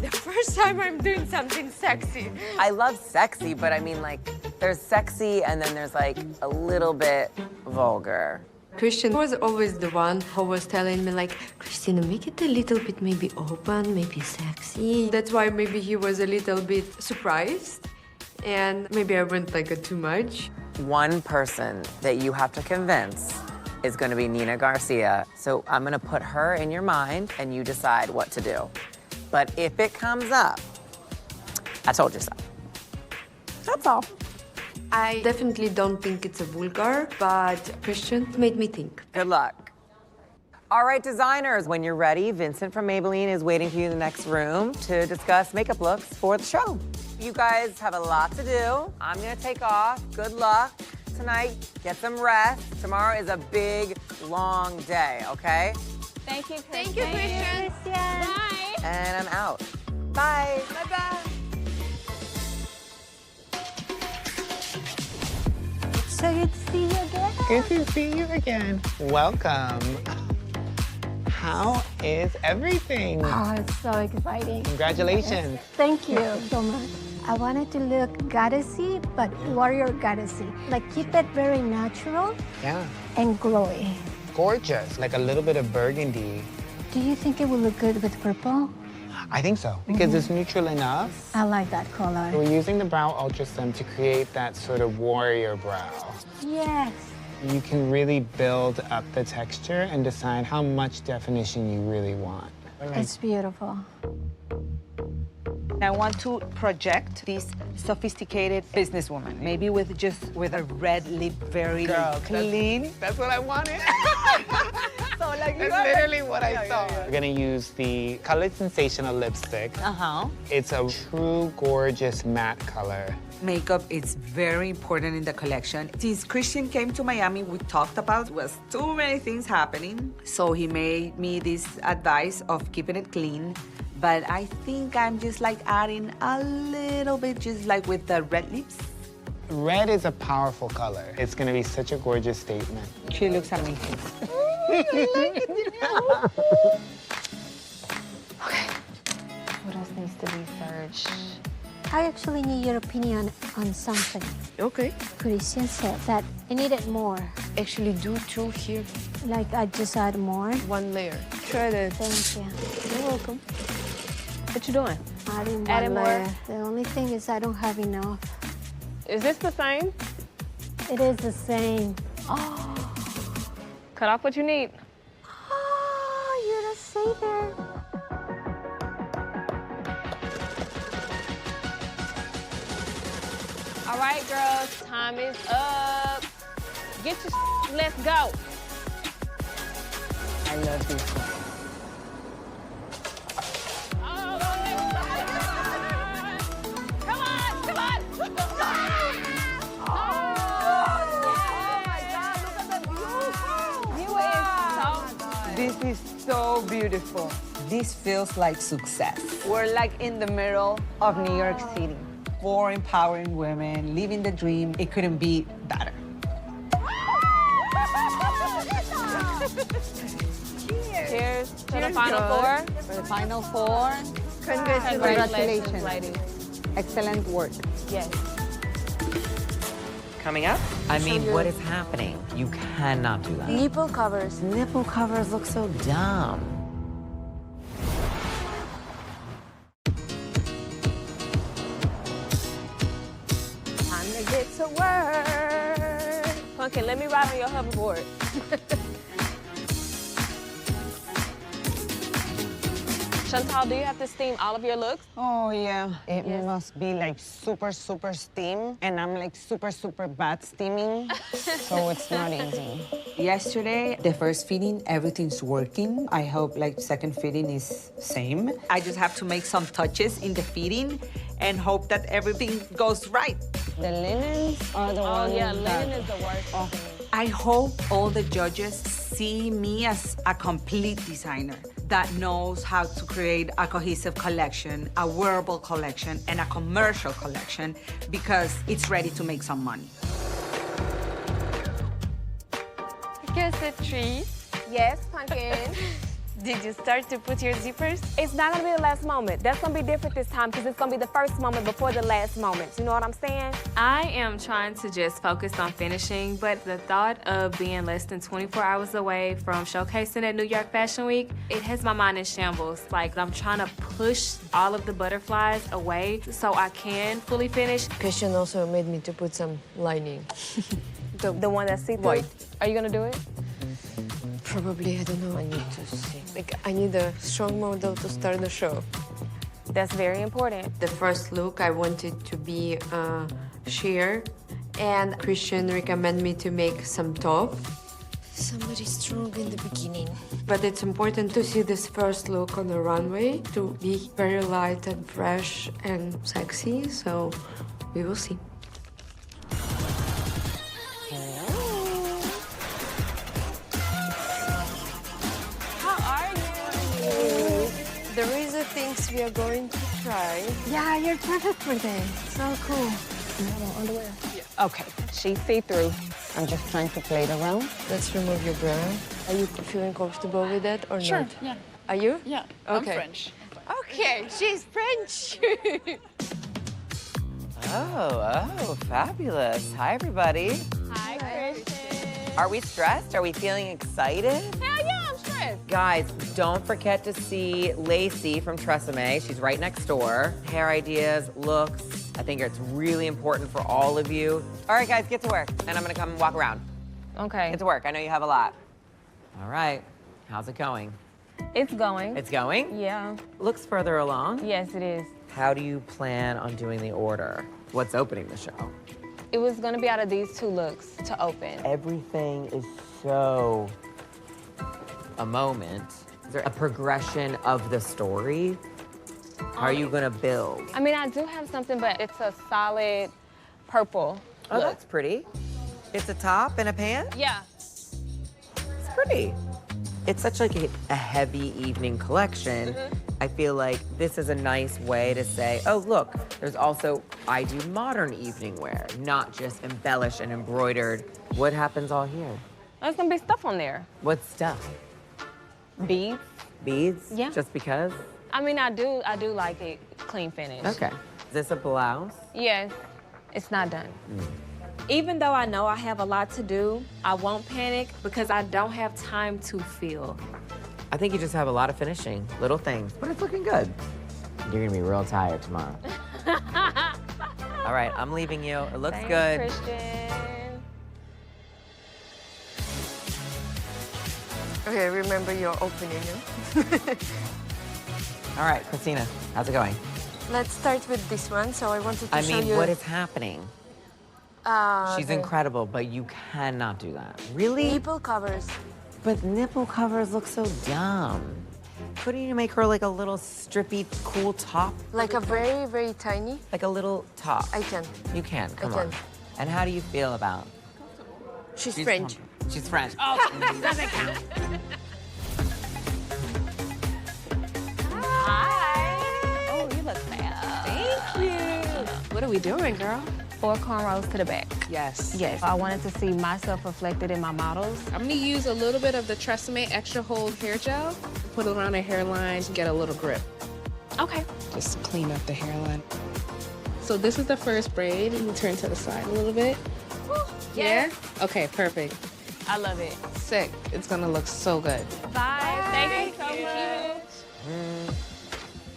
Speaker 3: The first time I'm doing something sexy.
Speaker 8: I love sexy, but I mean, like, there's sexy and then there's, like, a little bit vulgar.
Speaker 3: Christian was always the one who was telling me, like, Christina, make it a little bit maybe open, maybe sexy. That's why maybe he was a little bit surprised. And maybe I went like too much.
Speaker 8: One person that you have to convince is gonna be Nina Garcia. So I'm gonna put her in your mind and you decide what to do. But if it comes up, I told you so. That's all.
Speaker 3: I definitely don't think it's a vulgar, but Christian made me think.
Speaker 8: Good luck. All right, designers, when you're ready, Vincent from Maybelline is waiting for you in the next room to discuss makeup looks for the show. You guys have a lot to do. I'm gonna take off. Good luck tonight. Get some rest. Tomorrow is a big, long day, okay?
Speaker 6: Thank you, Christian.
Speaker 3: Thank you, Christian.
Speaker 6: Bye.
Speaker 8: And I'm out. Bye.
Speaker 3: Bye-bye.
Speaker 4: So good to see you again.
Speaker 18: Good to see you again. Welcome. How is everything?
Speaker 4: Oh, it's so exciting.
Speaker 18: Congratulations.
Speaker 4: Thank you so much. I wanted to look goddessy, but warrior goddessy. Like, keep it very natural
Speaker 18: Yeah.
Speaker 4: and glowy.
Speaker 18: Gorgeous. Like a little bit of burgundy.
Speaker 4: Do you think it will look good with purple?
Speaker 18: I think so, because it's neutral enough.
Speaker 4: I like that color.
Speaker 18: We're using the brow ultrasound to create that sort of warrior brow.
Speaker 4: Yes.
Speaker 18: You can really build up the texture and decide how much definition you really want.
Speaker 4: It's beautiful.
Speaker 5: I want to project this sophisticated businesswoman, maybe with a red lip, very clean.
Speaker 18: That's what I wanted.
Speaker 5: So like
Speaker 18: That's literally what I saw. We're gonna use the Color Sensational lipstick. It's a true gorgeous matte color.
Speaker 5: Makeup is very important in the collection. Since Christian came to Miami, we talked about was too many things happening. So he made me this advice of keeping it clean. But I think I'm just like adding a little bit, just like with the red lips.
Speaker 18: Red is a powerful color. It's gonna be such a gorgeous statement.
Speaker 5: She looks amazing.
Speaker 4: I like it. Okay.
Speaker 6: What else needs to be searched?
Speaker 4: I actually need your opinion on something.
Speaker 3: Okay.
Speaker 4: Christian said that I needed more.
Speaker 3: Actually, do 2 here.
Speaker 4: Like I just add more.
Speaker 3: 1 layer. Try that.
Speaker 4: Thank you.
Speaker 3: You're welcome.
Speaker 6: What you doing?
Speaker 4: Adding
Speaker 6: Adding
Speaker 4: one
Speaker 6: more?
Speaker 4: layer. The only thing is I don't have enough.
Speaker 6: Is this the same?
Speaker 4: It is the same.
Speaker 6: Oh. Cut off what you need.
Speaker 4: Oh, you're a savior.
Speaker 6: All right, girls, time is up. Get your let's go.
Speaker 8: I love this one.
Speaker 6: Come on, come on.
Speaker 5: This is so beautiful. This feels like success. We're like in the middle of New York City. 4 empowering women, living the dream. It couldn't be better.
Speaker 6: Cheers to the final 4.
Speaker 5: For the final 4.
Speaker 6: Congratulations, ladies.
Speaker 5: Excellent work.
Speaker 6: Yes.
Speaker 8: Coming up, I mean, what is happening? You cannot do that.
Speaker 3: Nipple covers.
Speaker 8: Nipple covers look so dumb.
Speaker 6: Time to get to work. Pumpkin, let me ride on your hoverboard. Chantal, do you have to steam all of your looks?
Speaker 5: Oh, yeah. It must be like super, super steam. And I'm like super, super bad steaming. So it's not easy. Yesterday, the first fitting, everything's working. I hope like second fitting is same. I just have to make some touches in the fitting and hope that everything goes right. The linens are the ones.
Speaker 6: Oh, yeah, linen is the worst thing.
Speaker 5: I hope all the judges see me as a complete designer that knows how to create a cohesive collection, a wearable collection, and a commercial collection because it's ready to make some money.
Speaker 3: Here's the tree.
Speaker 6: Yes, Pumpkin.
Speaker 3: Did you start to put your zippers?
Speaker 6: It's not gonna be the last moment. That's gonna be different this time because it's gonna be the first moment before the last moment. You know what I'm saying? I am trying to just focus on finishing, but the thought of being less than 24 hours away from showcasing at New York Fashion Week, it has my mind in shambles. Like, I'm trying to push all of the butterflies away so I can fully finish.
Speaker 3: Christian also made me to put some lining.
Speaker 6: The one that's see-through?
Speaker 3: White.
Speaker 6: Are you gonna do it?
Speaker 3: Probably, I don't know. I need to see. Like, I need a strong model to start the show.
Speaker 6: That's very important.
Speaker 3: The first look, I wanted to be sheer, and Christian recommended me to make some top. Somebody strong in the beginning. But it's important to see this first look on the runway to be very light and fresh and sexy, so we will see. There is a things we are going to try.
Speaker 4: Yeah, you're perfect for this. So cool.
Speaker 5: Underwear. Yeah. Okay, she's see-through. I'm just trying to play it around.
Speaker 3: Let's remove your bra. Are you feeling comfortable with that or
Speaker 16: Sure,
Speaker 3: not?
Speaker 16: yeah.
Speaker 3: Are you?
Speaker 16: Yeah,
Speaker 3: Okay.
Speaker 16: I'm French.
Speaker 3: Okay, she's French.
Speaker 8: Oh, fabulous. Hi, everybody.
Speaker 6: Hi, Christian.
Speaker 8: Are we stressed? Are we feeling excited?
Speaker 6: Hell yeah, I'm stressed.
Speaker 1: Guys, don't forget to see Lacey from Tresemme. She's right next door. Hair ideas, looks. I think it's really important for all of you. All right, guys, get to work. And I'm gonna come and walk around.
Speaker 6: Okay.
Speaker 1: Get to work. I know you have a lot. All right. How's it going?
Speaker 6: It's going.
Speaker 1: It's going?
Speaker 6: Yeah.
Speaker 1: Looks further along.
Speaker 6: Yes, it is.
Speaker 1: How do you plan on doing the order? What's opening the show?
Speaker 6: It was gonna be out of these 2 looks to open.
Speaker 1: Everything is so a moment. Is there a progression of the story? How are you gonna build?
Speaker 6: I mean, I do have something, but it's a solid purple.
Speaker 1: Oh, that's pretty. It's a top and a pant?
Speaker 6: Yeah.
Speaker 1: It's pretty. It's such like a heavy evening collection. I feel like this is a nice way to say, oh, look, there's also, I do modern evening wear, not just embellished and embroidered. What happens all here?
Speaker 6: There's gonna be stuff on there.
Speaker 1: What stuff?
Speaker 6: Beads.
Speaker 1: Beads?
Speaker 6: Yeah.
Speaker 1: Just because?
Speaker 6: I mean, I do like it clean finish.
Speaker 1: Okay. Is this a blouse?
Speaker 6: Yes. It's not done. Even though I know I have a lot to do, I won't panic because I don't have time to feel.
Speaker 1: I think you just have a lot of finishing, little things, but it's looking good. You're gonna be real tired tomorrow. All right, I'm leaving you. It looks
Speaker 6: Thanks,
Speaker 1: good.
Speaker 6: Christian.
Speaker 3: Okay, remember your opening.
Speaker 1: All right, Christina, how's it going?
Speaker 3: Let's start with this one. So I wanted to show you.
Speaker 1: What is happening? She's incredible, but you cannot do that. Really?
Speaker 3: Nipple covers.
Speaker 1: But nipple covers look so dumb. Couldn't you make her like a little strippy, cool top?
Speaker 3: Like a very, very tiny?
Speaker 1: Like a little top.
Speaker 3: I can.
Speaker 1: You can, come
Speaker 3: I
Speaker 1: on.
Speaker 3: can.
Speaker 1: And how do you feel about?
Speaker 3: She's French.
Speaker 1: She's French. Oh, doesn't count.
Speaker 6: Hi. Oh, you look fab.
Speaker 16: Thank you. What are we doing, girl?
Speaker 6: 4 cornrows to the back.
Speaker 16: Yes.
Speaker 6: Yes. I wanted to see myself reflected in my models.
Speaker 16: I'm gonna use a little bit of the Tresemme Extra Hold Hair Gel, put it around the hairline to get a little grip.
Speaker 6: Okay.
Speaker 16: Just clean up the hairline. So this is the first braid, and you turn to the side a little bit.
Speaker 6: Yeah?
Speaker 16: Okay, perfect.
Speaker 6: I love it.
Speaker 16: Sick. It's gonna look so good.
Speaker 6: Bye. Thank you so much.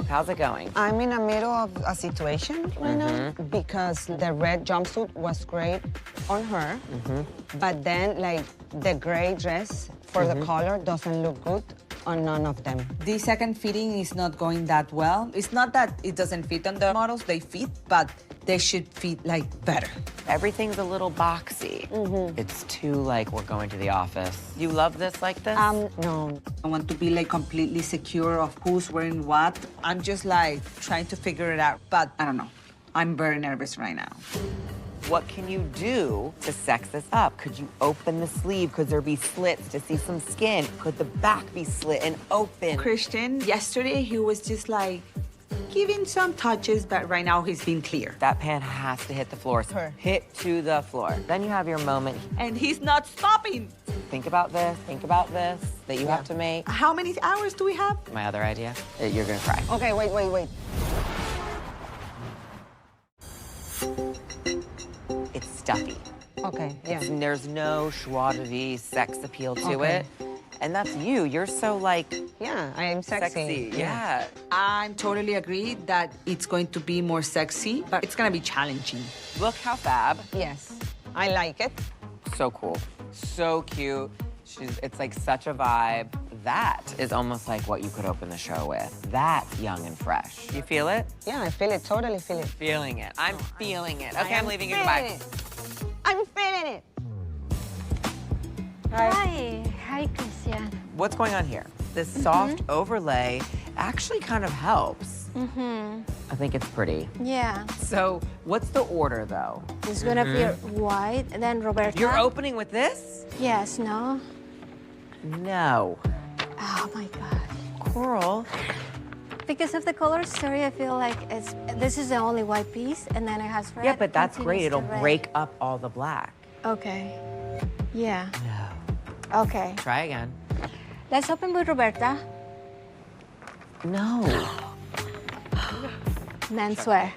Speaker 1: How's it going?
Speaker 19: I'm in the middle of a situation right now because the red jumpsuit was great on her, but then like the gray dress for the color doesn't look good on none of them.
Speaker 5: The second fitting is not going that well. It's not that it doesn't fit on the models, they fit, but they should fit like better.
Speaker 1: Everything's a little boxy. It's too like we're going to the office. You love this like this?
Speaker 19: No.
Speaker 5: I want to be like completely secure of who's wearing what. I'm just like trying to figure it out, but I don't know. I'm very nervous right now.
Speaker 1: What can you do to sex this up? Could you open the sleeve? Could there be slits to see some skin? Could the back be slit and open?
Speaker 5: Christian, yesterday he was just like giving some touches, but right now he's been clear.
Speaker 1: That pan has to hit the floor. Hit to the floor. Then you have your moment.
Speaker 5: And he's not stopping.
Speaker 1: Think about this that you have to make.
Speaker 5: How many hours do we have?
Speaker 1: My other idea, you're gonna cry.
Speaker 19: Okay, wait.
Speaker 1: It's stuffy.
Speaker 19: Okay, yeah.
Speaker 1: There's no joie de vivre, sex appeal to it. And that's you. You're so like...
Speaker 19: Yeah, I am sexy.
Speaker 1: Yeah.
Speaker 5: I'm totally agree that it's going to be more sexy, but it's gonna be challenging.
Speaker 1: Look how fab.
Speaker 19: Yes, I like it.
Speaker 1: So cool. So cute. It's like such a vibe. That is almost like what you could open the show with. That's young and fresh. You feel it?
Speaker 19: Yeah, I feel it, totally feel it.
Speaker 1: Feeling it. I'm feeling it. Okay, I'm leaving you.
Speaker 19: Goodbye. I'm feeling it.
Speaker 4: Hi, Christian.
Speaker 1: What's going on here? This soft overlay actually kind of helps. I think it's pretty.
Speaker 4: Yeah.
Speaker 1: So what's the order, though?
Speaker 4: It's gonna be white, and then Roberta.
Speaker 1: You're opening with this?
Speaker 4: Yes, no?
Speaker 1: No.
Speaker 4: Oh, my God.
Speaker 1: Coral.
Speaker 4: Because of the color story, I feel like this is the only white piece, and then it has red.
Speaker 1: Yeah, but that's great.
Speaker 4: continues to
Speaker 1: It'll
Speaker 4: red.
Speaker 1: break up all the black.
Speaker 4: Okay. Yeah.
Speaker 1: No.
Speaker 4: Okay.
Speaker 1: Try again.
Speaker 4: Let's open with Roberta.
Speaker 1: No.
Speaker 4: Menswear.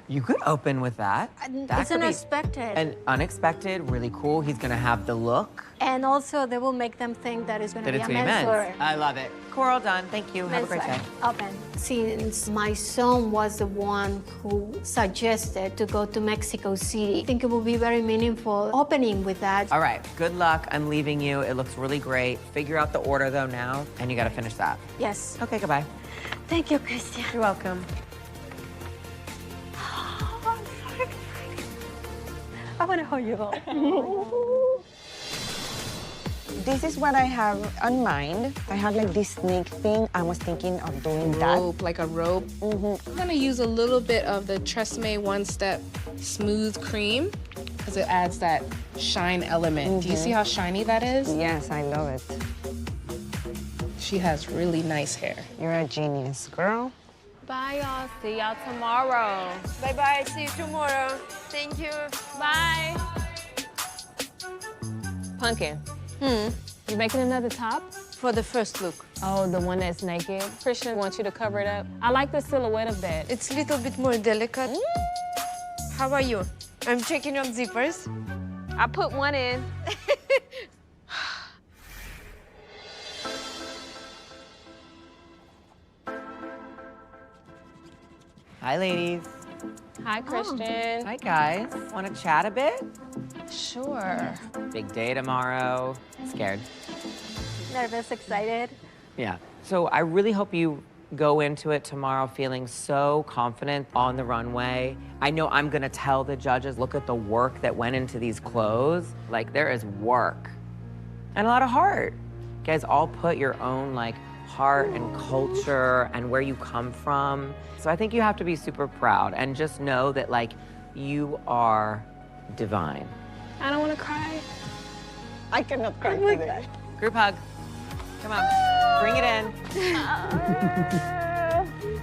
Speaker 1: You could open with that.
Speaker 4: It's unexpected.
Speaker 1: And unexpected, really cool. He's gonna have the look.
Speaker 4: And also, they will make them think that it's going to be a men's wear.
Speaker 1: I love it. Coral done. Thank you. Have a great day.
Speaker 4: Open. Since my son was the one who suggested to go to Mexico City, I think it will be very meaningful opening with that.
Speaker 1: All right. Good luck. I'm leaving you. It looks really great. Figure out the order though now, and you got to finish that.
Speaker 4: Yes.
Speaker 1: Okay. Goodbye.
Speaker 4: Thank you, Christian.
Speaker 1: You're welcome.
Speaker 4: Oh, I'm so excited. I want to hold you all.
Speaker 19: This is what I have on mind. I have like this snake thing. I was thinking of doing that.
Speaker 16: Rope, like a rope. I'm gonna use a little bit of the Tresemme One Step Smooth Cream because it adds that shine element. Do you see how shiny that is?
Speaker 19: Yes, I love it.
Speaker 16: She has really nice hair.
Speaker 19: You're a genius, girl.
Speaker 6: Bye, y'all. See y'all tomorrow.
Speaker 3: Bye-bye. See you tomorrow. Thank you.
Speaker 6: Bye. Pumpkin. You making another top?
Speaker 3: For the first look.
Speaker 6: Oh, the one that's naked? Christian wants you to cover it up. I like the silhouette of that.
Speaker 3: It's a little bit more delicate. How are you? I'm checking on zippers.
Speaker 6: I put one in.
Speaker 1: Hi, ladies.
Speaker 6: Hi, Christian.
Speaker 1: Hi, guys. Want to chat a bit?
Speaker 6: Sure.
Speaker 1: Big day tomorrow. Scared?
Speaker 4: Nervous, excited?
Speaker 1: Yeah. So I really hope you go into it tomorrow feeling so confident on the runway. I know I'm gonna tell the judges, look at the work that went into these clothes. Like, there is work and a lot of heart. You guys all put your own, like, heart and culture and where you come from. So I think you have to be super proud and just know that, like, you are divine.
Speaker 6: I don't want to cry.
Speaker 19: I cannot cry today.
Speaker 1: Group hug. Come on, bring it in.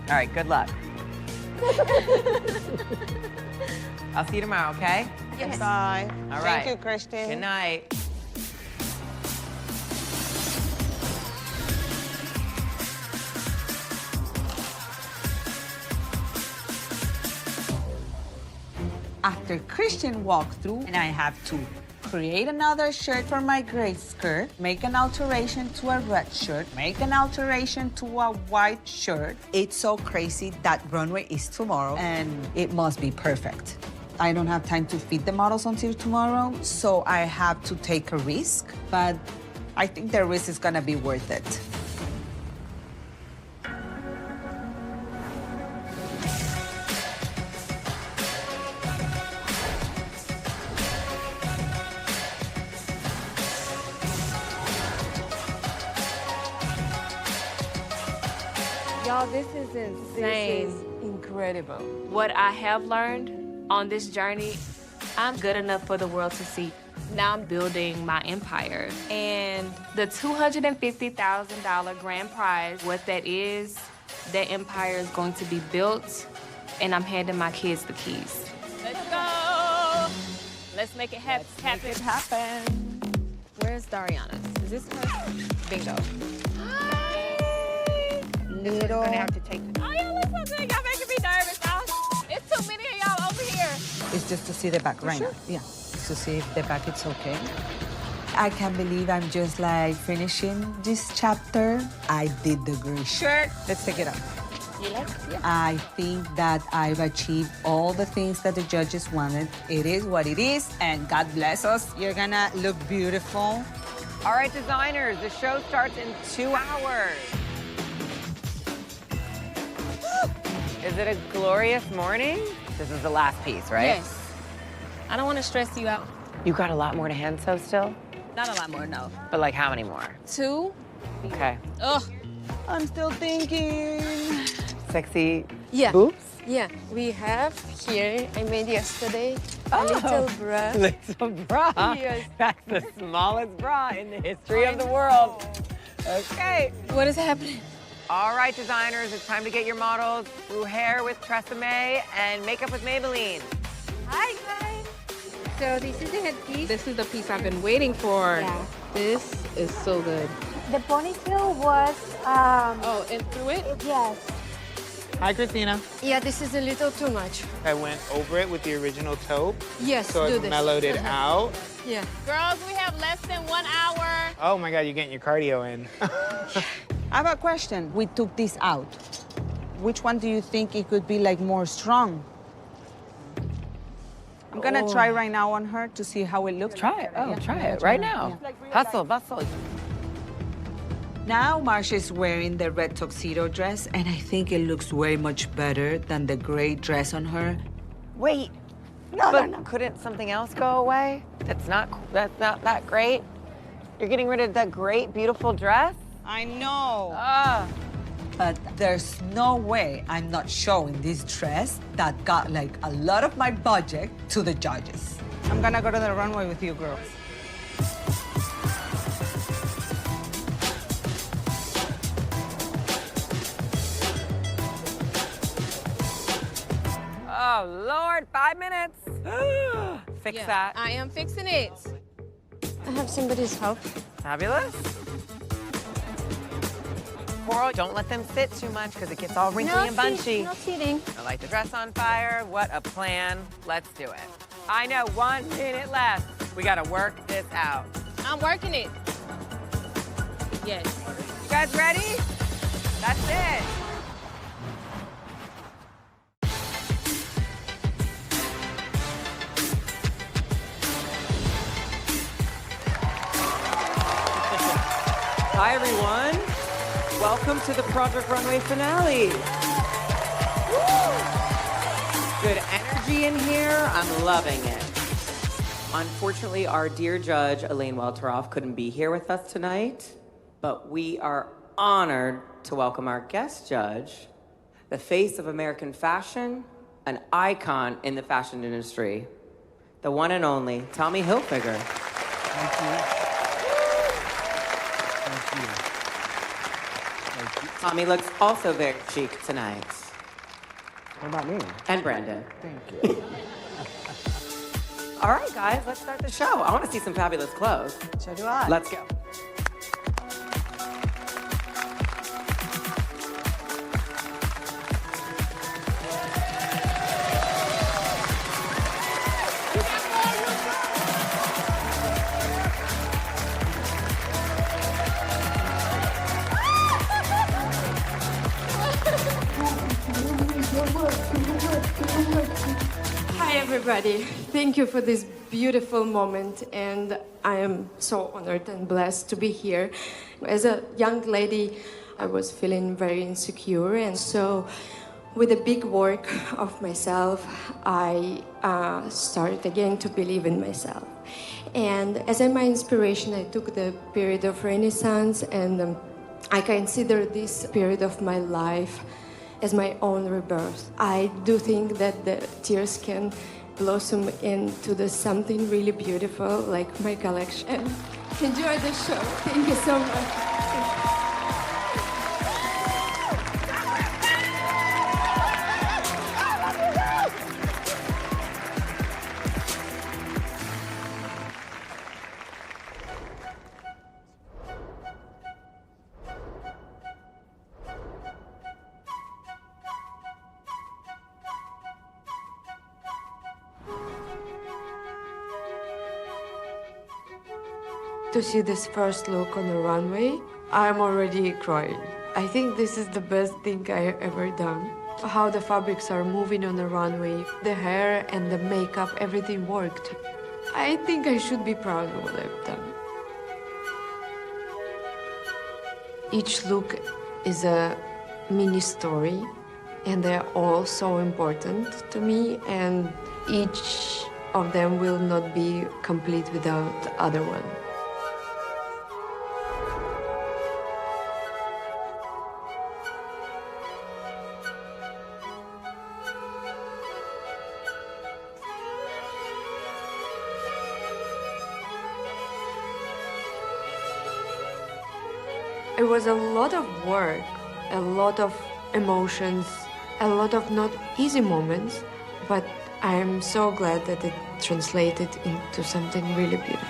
Speaker 1: All right, good luck. I'll see you tomorrow, okay?
Speaker 3: Yes.
Speaker 19: Bye.
Speaker 1: All right.
Speaker 19: Thank you, Christian.
Speaker 1: Good night.
Speaker 5: After Christian walked through, and I have to create another shirt for my gray skirt, make an alteration to a red shirt, make an alteration to a white shirt. It's so crazy that runway is tomorrow, and it must be perfect. I don't have time to feed the models until tomorrow, so I have to take a risk, but I think the risk is gonna be worth it.
Speaker 6: Y'all, this is insane.
Speaker 3: This is incredible.
Speaker 6: What I have learned on this journey, I'm good enough for the world to see. Now I'm building my empire. And the $250,000 grand prize, what that is, that empire is going to be built, and I'm handing my kids the keys. Let's go! Let's make it happen.
Speaker 5: Make it happen.
Speaker 6: Where's Dariana's? Is this her? Bingo.
Speaker 5: Little.
Speaker 3: Gonna have to take
Speaker 6: Oh, y'all look so good. Y'all making me nervous, y'all. It's too many of y'all over here.
Speaker 5: It's just to see the back right now. Yeah, to see if the back is okay. I can't believe I'm just like finishing this chapter. I did the gray shirt. Let's take it up.
Speaker 6: You like it? Yeah.
Speaker 5: I think that I've achieved all the things that the judges wanted. It is what it is, and God bless us. You're gonna look beautiful.
Speaker 1: All right, designers, the show starts in 2 hours. Is it a glorious morning? This is the last piece, right?
Speaker 6: Yes. I don't want to stress you out.
Speaker 1: You got a lot more to hand sew still?
Speaker 6: Not a lot more, no.
Speaker 1: But like how many more?
Speaker 6: 2.
Speaker 1: Okay.
Speaker 6: Ugh.
Speaker 5: I'm still thinking.
Speaker 1: Sexy
Speaker 3: Yeah.
Speaker 1: boobs?
Speaker 3: Yeah, we have here, I made yesterday, a little bra.
Speaker 1: Little bra?
Speaker 3: Yes.
Speaker 1: That's the smallest bra in the history of the world. Okay.
Speaker 3: What is happening?
Speaker 1: All right, designers, it's time to get your models through hair with Tresemme and makeup with Maybelline.
Speaker 3: Hi, guys. So this is the headpiece.
Speaker 16: This is the piece I've been waiting for.
Speaker 4: Yeah.
Speaker 16: This is so good.
Speaker 4: The ponytail was,
Speaker 16: Oh, and through it?
Speaker 4: yes.
Speaker 18: Hi, Christina.
Speaker 3: Yeah, this is a little too much.
Speaker 18: I went over it with the original taupe.
Speaker 3: Yes,
Speaker 18: so
Speaker 3: do
Speaker 18: it
Speaker 3: this.
Speaker 18: mellowed it out.
Speaker 3: Yeah.
Speaker 17: Girls, we have less than 1 hour.
Speaker 18: Oh my God, you're getting your cardio in.
Speaker 5: I have a question. We took this out. Which one do you think it could be like more strong? I'm gonna try right now on her to see how it looks.
Speaker 1: Try it. Oh, try it right now. Hustle, bustle.
Speaker 5: Now Marsha's wearing the red tuxedo dress, and I think it looks way much better than the gray dress on her.
Speaker 8: Wait. No. Couldn't something else go away? That's not that great? You're getting rid of that great, beautiful dress?
Speaker 5: I know.
Speaker 8: Ah.
Speaker 5: But there's no way I'm not showing this dress that got like a lot of my budget to the judges. I'm gonna go to the runway with you girls.
Speaker 1: Oh, Lord, 5 minutes. Fix that.
Speaker 17: I am fixing it.
Speaker 3: I have somebody's help.
Speaker 1: Fabulous.
Speaker 8: Coral, don't let them sit too much because it gets all wrinkly and bunchy.
Speaker 3: No cheating.
Speaker 1: I light the dress on fire. What a plan. Let's do it. I know, 1 minute left. We gotta work this out.
Speaker 17: I'm working it. Yes.
Speaker 1: You guys ready? That's it. Hi, everyone. Welcome to the Project Runway finale. Woo! Good energy in here. I'm loving it. Unfortunately, our dear judge, Elaine Welteroff, couldn't be here with us tonight, but we are honored to welcome our guest judge, the face of American fashion, an icon in the fashion industry, the one and only Tommy Hilfiger.
Speaker 10: Thank you.
Speaker 1: Tommy looks also very chic tonight.
Speaker 10: What about me?
Speaker 1: And Brandon.
Speaker 10: Thank you.
Speaker 1: All right, guys, let's start the show. I want to see some fabulous clothes.
Speaker 5: So do I.
Speaker 1: Let's go.
Speaker 3: Hi, everybody. Thank you for this beautiful moment, and I am so honored and blessed to be here. As a young lady, I was feeling very insecure, and so with the big work of myself, I started again to believe in myself. And as my inspiration, I took the period of Renaissance, and I consider this period of my life as my own rebirth. I do think that the tears can blossom into something really beautiful, like my collection. Enjoy the show. Thank you so much. To see this first look on the runway, I'm already crying. I think this is the best thing I ever done. How the fabrics are moving on the runway, the hair and the makeup, everything worked. I think I should be proud of what I've done. Each look is a mini story, and they're all so important to me, and each of them will not be complete without the other one. It was a lot of work, a lot of emotions, a lot of not easy moments, but I am so glad that it translated into something really beautiful.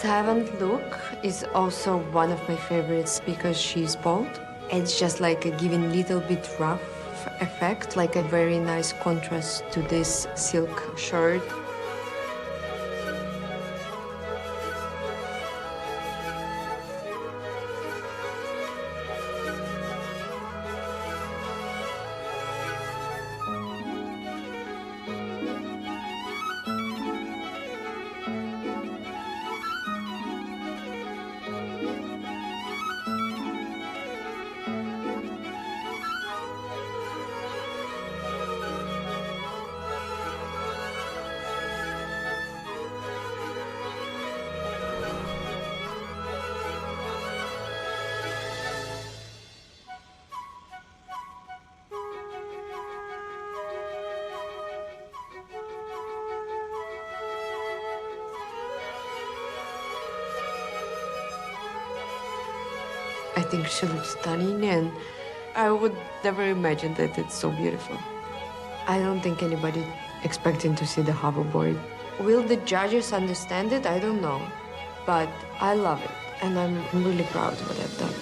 Speaker 3: seventh look is also one of my favorites because she's bold. It's just like a giving little bit rough effect, like a very nice contrast to this silk shirt. I think she looks stunning, and I would never imagine that it's so beautiful. I don't think anybody expecting to see the hoverboard. Will the judges understand it? I don't know. But I love it, and I'm really proud of what I've done.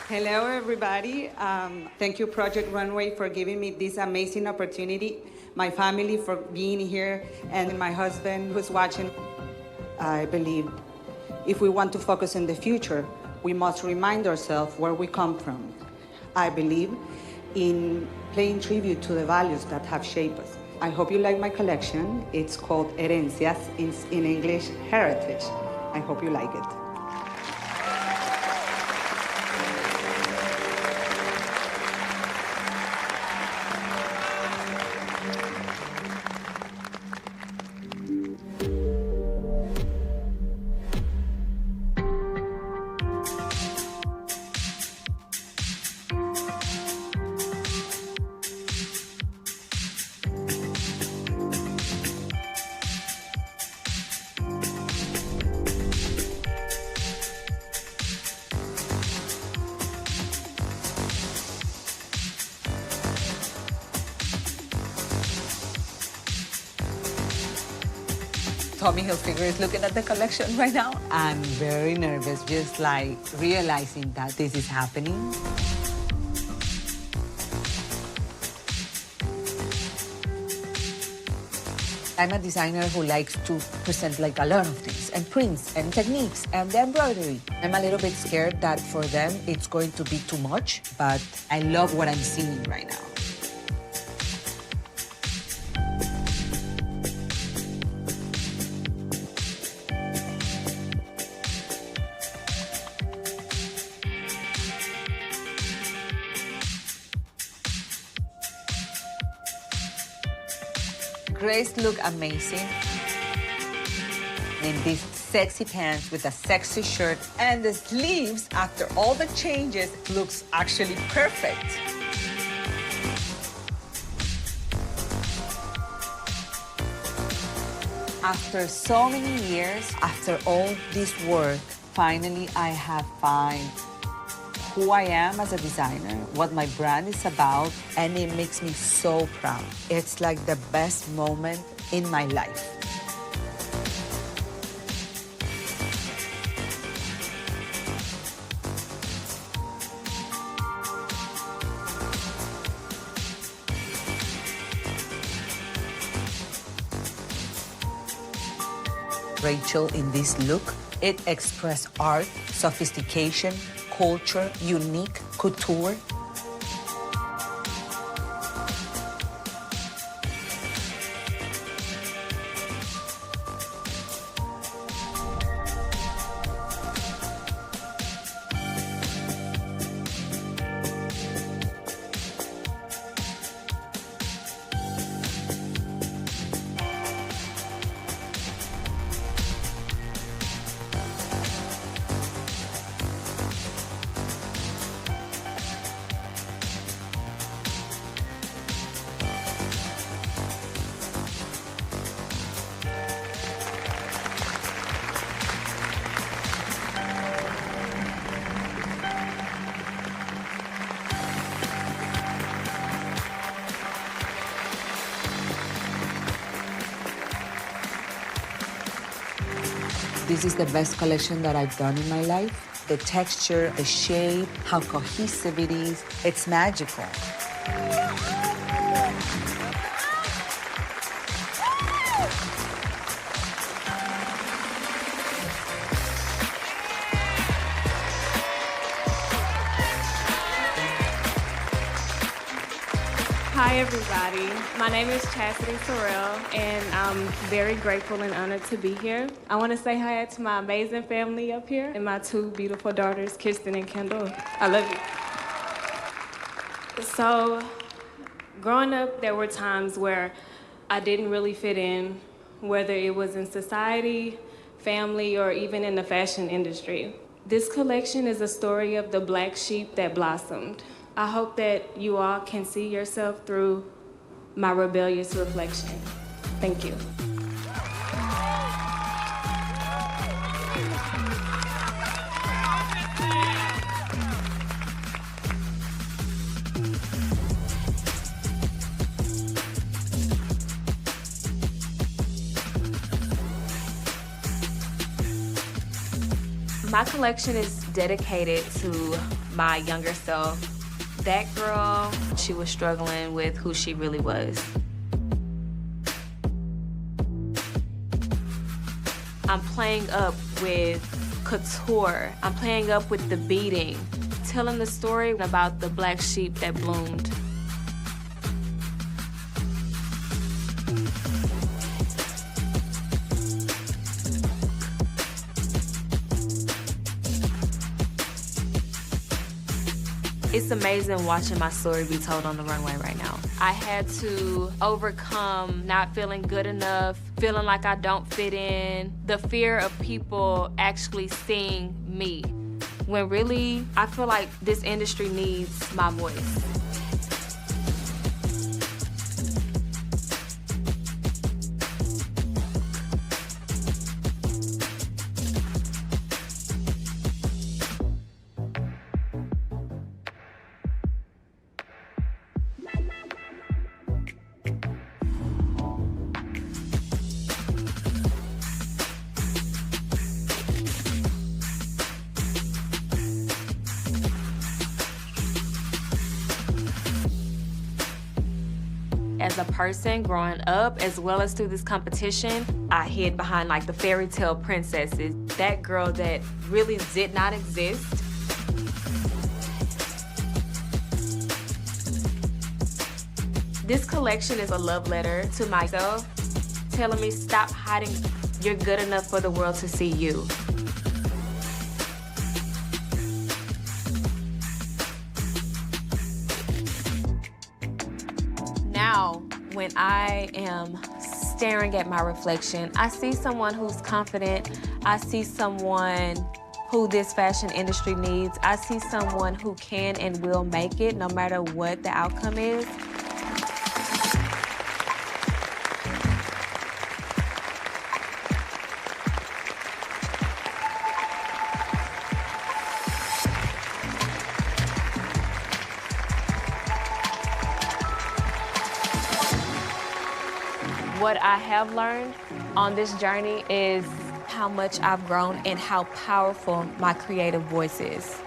Speaker 5: Hello, everybody. Thank you, Project Runway, for giving me this amazing opportunity, my family for being here, and my husband who's watching. I believe if we want to focus on the future, we must remind ourselves where we come from. I believe in paying tribute to the values that have shaped us. I hope you like my collection. It's called Herencias, in English, heritage. I hope you like it.
Speaker 20: Tommy Hilfiger is looking at the collection right now. I'm very nervous, just like realizing that this is happening. I'm a designer who likes to present like a lot of things, and prints, and techniques, and the embroidery. I'm a little bit scared that for them it's going to be too much, but I love what I'm seeing right now. Grace look amazing in these sexy pants with a sexy shirt, and the sleeves, after all the changes, looks actually perfect. After so many years, after all this work, finally I have found who I am as a designer, what my brand is about, and it makes me so proud. It's like the best moment in my life. Rachel in this look, it expressed art, sophistication, culture, unique, couture. This is the best collection that I've done in my life. The texture, the shape, how cohesive it is. It's magical.
Speaker 6: Hi, everybody. My name is Chastity Sorrell, and I'm very grateful and honored to be here. I want to say hi to my amazing family up here and my two beautiful daughters, Kirsten and Kendall. I love you. So, growing up, there were times where I didn't really fit in, whether it was in society, family, or even in the fashion industry. This collection is a story of the black sheep that blossomed. I hope that you all can see yourself through my rebellious reflection. Thank you. My collection is dedicated to my younger self. That girl, she was struggling with who she really was. I'm playing up with couture. I'm playing up with the beading, telling the story about the black sheep that bloomed. It's amazing watching my story be told on the runway right now. I had to overcome not feeling good enough, feeling like I don't fit in, the fear of people actually seeing me, when really, I feel like this industry needs my voice. As a person growing up, as well as through this competition, I hid behind like the fairy tale princesses, that girl that really did not exist. This collection is a love letter to myself, telling me stop hiding. You're good enough for the world to see you. Now, when I am staring at my reflection, I see someone who's confident. I see someone who this fashion industry needs. I see someone who can and will make it no matter what the outcome is. What I have learned on this journey is how much I've grown and how powerful my creative voice is.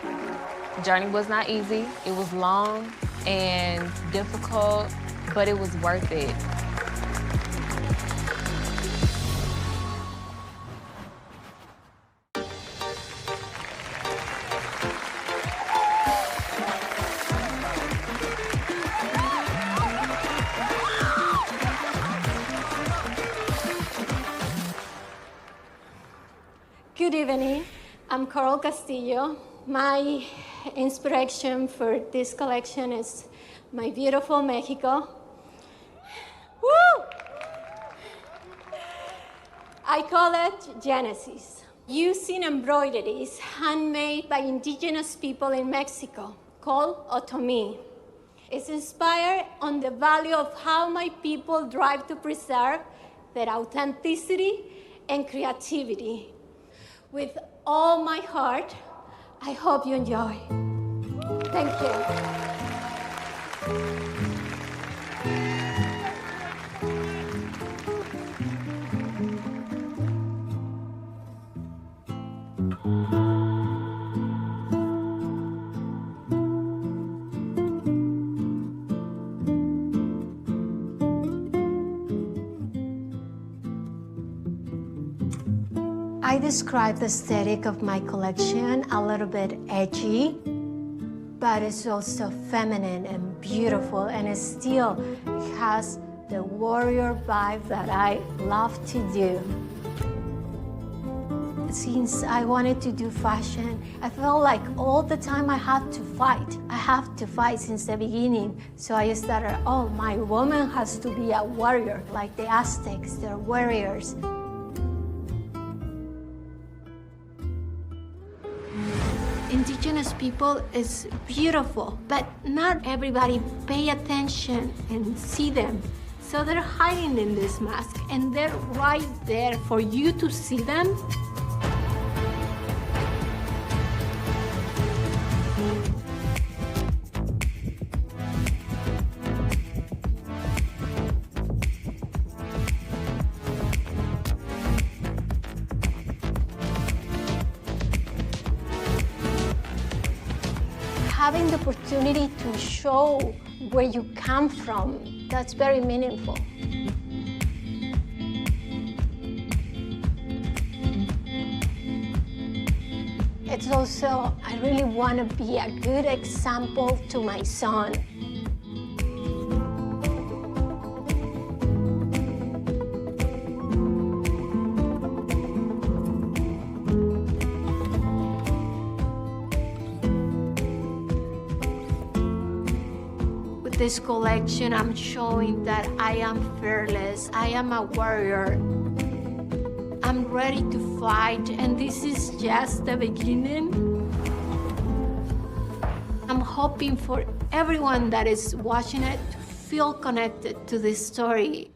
Speaker 6: The journey was not easy. It was long and difficult, but it was worth it.
Speaker 4: Good evening. I'm Karlie Castillo. My inspiration for this collection is my beautiful Mexico. Woo! I call it Genesis. Using embroideries handmade by indigenous people in Mexico called otomi. It's inspired on the value of how my people drive to preserve their authenticity and creativity. With all my heart, I hope you enjoy. Thank you. I describe the aesthetic of my collection a little bit edgy, but it's also feminine and beautiful, and it still has the warrior vibe that I love to do. Since I wanted to do fashion, I felt like all the time I had to fight. I have to fight since the beginning. So I started, oh, my woman has to be a warrior, like the Aztecs, they're warriors. Indigenous people is beautiful, but not everybody pay attention and see them. So they're hiding in this mask, and they're right there for you to see them. Having the opportunity to show where you come from, that's very meaningful. It's also, I really want to be a good example to my son. This collection, I'm showing that I am fearless, I am a warrior. I'm ready to fight, and this is just the beginning. I'm hoping for everyone that is watching it to feel connected to this story.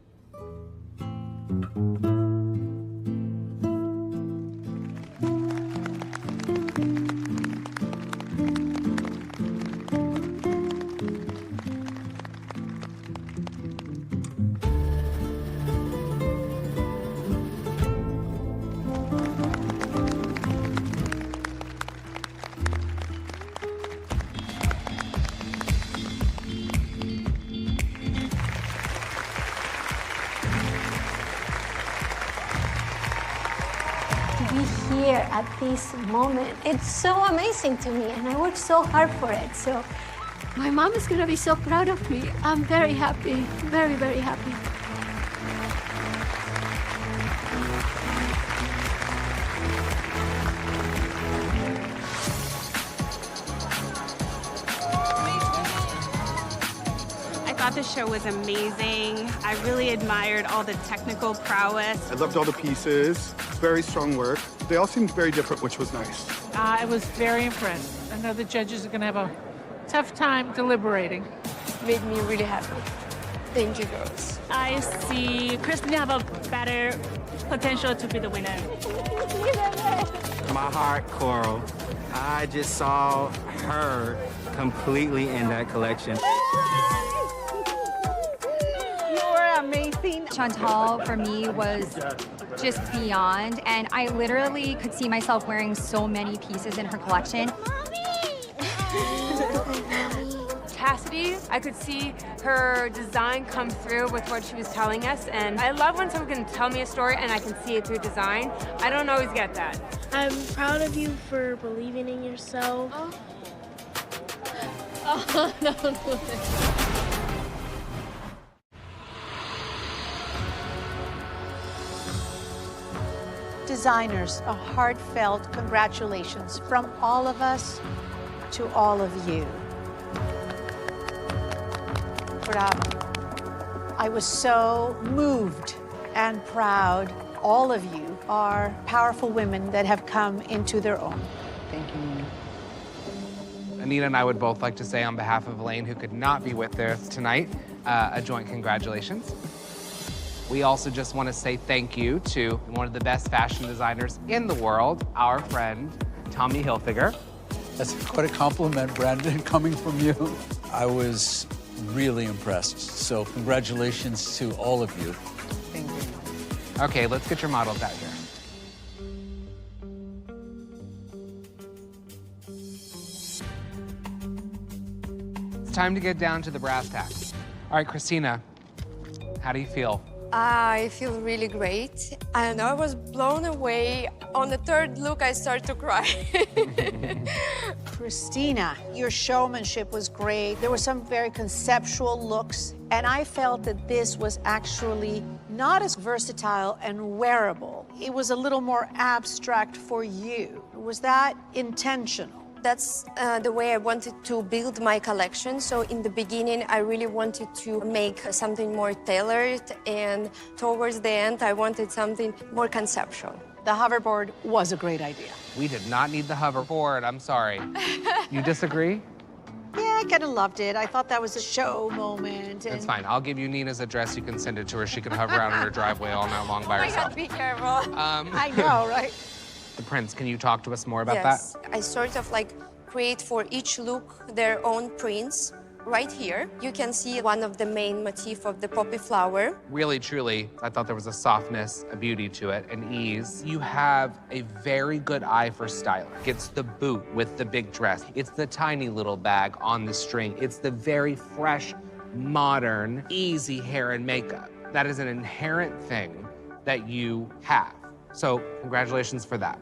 Speaker 4: Here at this moment. It's so amazing to me, and I worked so hard for it. So my mom is gonna be so proud of me. I'm very happy, very, very happy.
Speaker 17: I thought the show was amazing. I really admired all the technical prowess.
Speaker 21: I loved all the pieces. Very strong work. They all seemed very different, which was nice.
Speaker 22: I was very impressed. I know the judges are going to have a tough time deliberating.
Speaker 13: Made me really happy. Thank you, girls.
Speaker 17: I see Christina have a better potential to be the winner.
Speaker 23: My heart, Coral. I just saw her completely in that collection.
Speaker 24: You're amazing. Chantal, for me, was just beyond, and I literally could see myself wearing so many pieces in her collection.
Speaker 17: Cassidy, I could see her design come through with what she was telling us, and I love when someone can tell me a story and I can see it through design. I don't always get that.
Speaker 13: I'm proud of you for believing in yourself.
Speaker 22: Oh, no.
Speaker 11: Designers, a heartfelt congratulations from all of us to all of you. Bravo. I was so moved and proud. All of you are powerful women that have come into their own.
Speaker 18: Thank you. Anita and I would both like to say on behalf of Elaine, who could not be with us tonight, a joint congratulations. We also just want to say thank you to one of the best fashion designers in the world, our friend, Tommy Hilfiger.
Speaker 25: That's quite a compliment, Brandon, coming from you. I was really impressed, so congratulations to all of you.
Speaker 18: Thank you. Okay, let's get your models out here. It's time to get down to the brass tacks. All right, Christina, how do you feel?
Speaker 3: I feel really great. And I was blown away. On the third look, I started to cry.
Speaker 11: Christina, your showmanship was great. There were some very conceptual looks, and I felt that this was actually not as versatile and wearable. It was a little more abstract for you. Was that intentional?
Speaker 3: That's the way I wanted to build my collection. So in the beginning, I really wanted to make something more tailored, and towards the end, I wanted something more conceptual.
Speaker 11: The hoverboard was a great idea.
Speaker 18: We did not need the hoverboard, I'm sorry. You disagree?
Speaker 11: Yeah, I kind of loved it. I thought that was a show moment.
Speaker 18: It's fine. I'll give you Nina's address. You can send it to her. She can hover around in her driveway all night long by herself.
Speaker 3: Oh my God, be careful.
Speaker 11: I know, right?
Speaker 18: The prints, can you talk to us more about
Speaker 3: Yes,
Speaker 18: that?
Speaker 3: I sort of like create for each look their own prints. Right here, you can see one of the main motif of the poppy flower.
Speaker 18: Really, truly, I thought there was a softness, a beauty to it, an ease. You have a very good eye for style. It's the boot with the big dress. It's the tiny little bag on the string. It's the very fresh, modern, easy hair and makeup. That is an inherent thing that you have. So congratulations for that.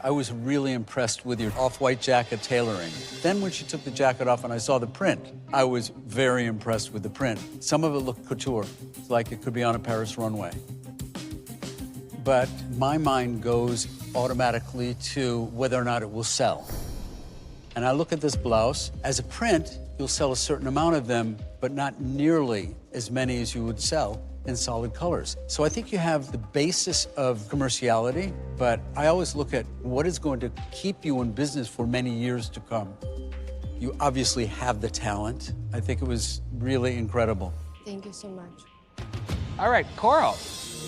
Speaker 25: I was really impressed with your off-white jacket tailoring. Then when she took the jacket off and I saw the print, I was very impressed with the print. Some of it looked couture, like it could be on a Paris runway. But my mind goes automatically to whether or not it will sell. And I look at this blouse. As a print, you'll sell a certain amount of them, but not nearly as many as you would sell in solid colors. So I think you have the basis of commerciality, but I always look at what is going to keep you in business for many years to come. You obviously have the talent. I think it was really incredible.
Speaker 3: Thank you so much.
Speaker 18: All right, Coral.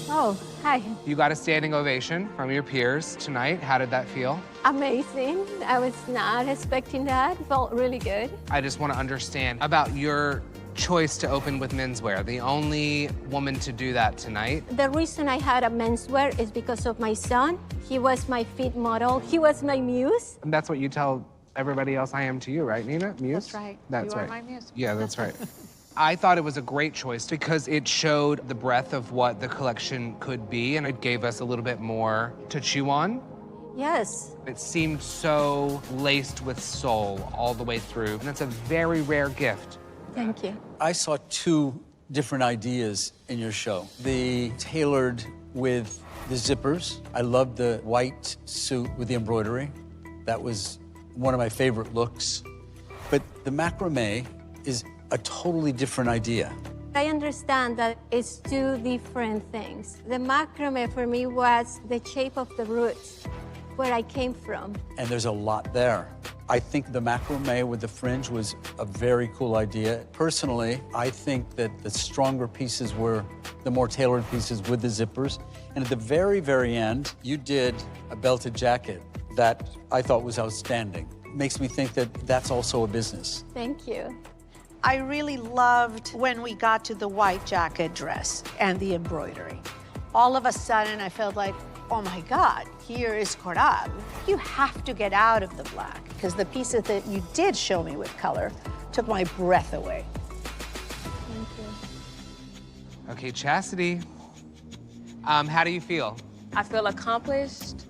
Speaker 4: Oh, hi.
Speaker 18: You got a standing ovation from your peers tonight. How did that feel?
Speaker 4: Amazing. I was not expecting that. Felt really good.
Speaker 18: I just want to understand about your choice to open with menswear, the only woman to do that tonight.
Speaker 4: The reason I had a menswear is because of my son. He was my fit model. He was my muse.
Speaker 18: And that's what you tell everybody else I am to you, right, Nina? Muse?
Speaker 11: That's right.
Speaker 18: That's
Speaker 11: you
Speaker 18: right.
Speaker 11: are my muse.
Speaker 18: Yeah, that's right. I thought it was a great choice because it showed the breadth of what the collection could be, and it gave us a little bit more to chew on.
Speaker 4: Yes.
Speaker 18: It seemed so laced with soul all the way through, and it's a very rare gift.
Speaker 4: Thank you.
Speaker 25: I saw two different ideas in your show. The tailored with the zippers. I loved the white suit with the embroidery. That was one of my favorite looks. But the macrame is a totally different idea.
Speaker 4: I understand that it's two different things. The macrame for me was the shape of the roots, where I came from.
Speaker 25: And there's a lot there. I think the macrame with the fringe was a very cool idea. Personally, I think that the stronger pieces were the more tailored pieces with the zippers. And at the very, very end, you did a belted jacket that I thought was outstanding. It makes me think that that's also a business.
Speaker 4: Thank you.
Speaker 11: I really loved when we got to the white jacket dress and the embroidery. All of a sudden, I felt like, oh my God, here is Coral. You have to get out of the black, because the pieces that you did show me with color took my breath away.
Speaker 4: Thank you.
Speaker 18: Okay, Chastity, how do you feel?
Speaker 6: I feel accomplished.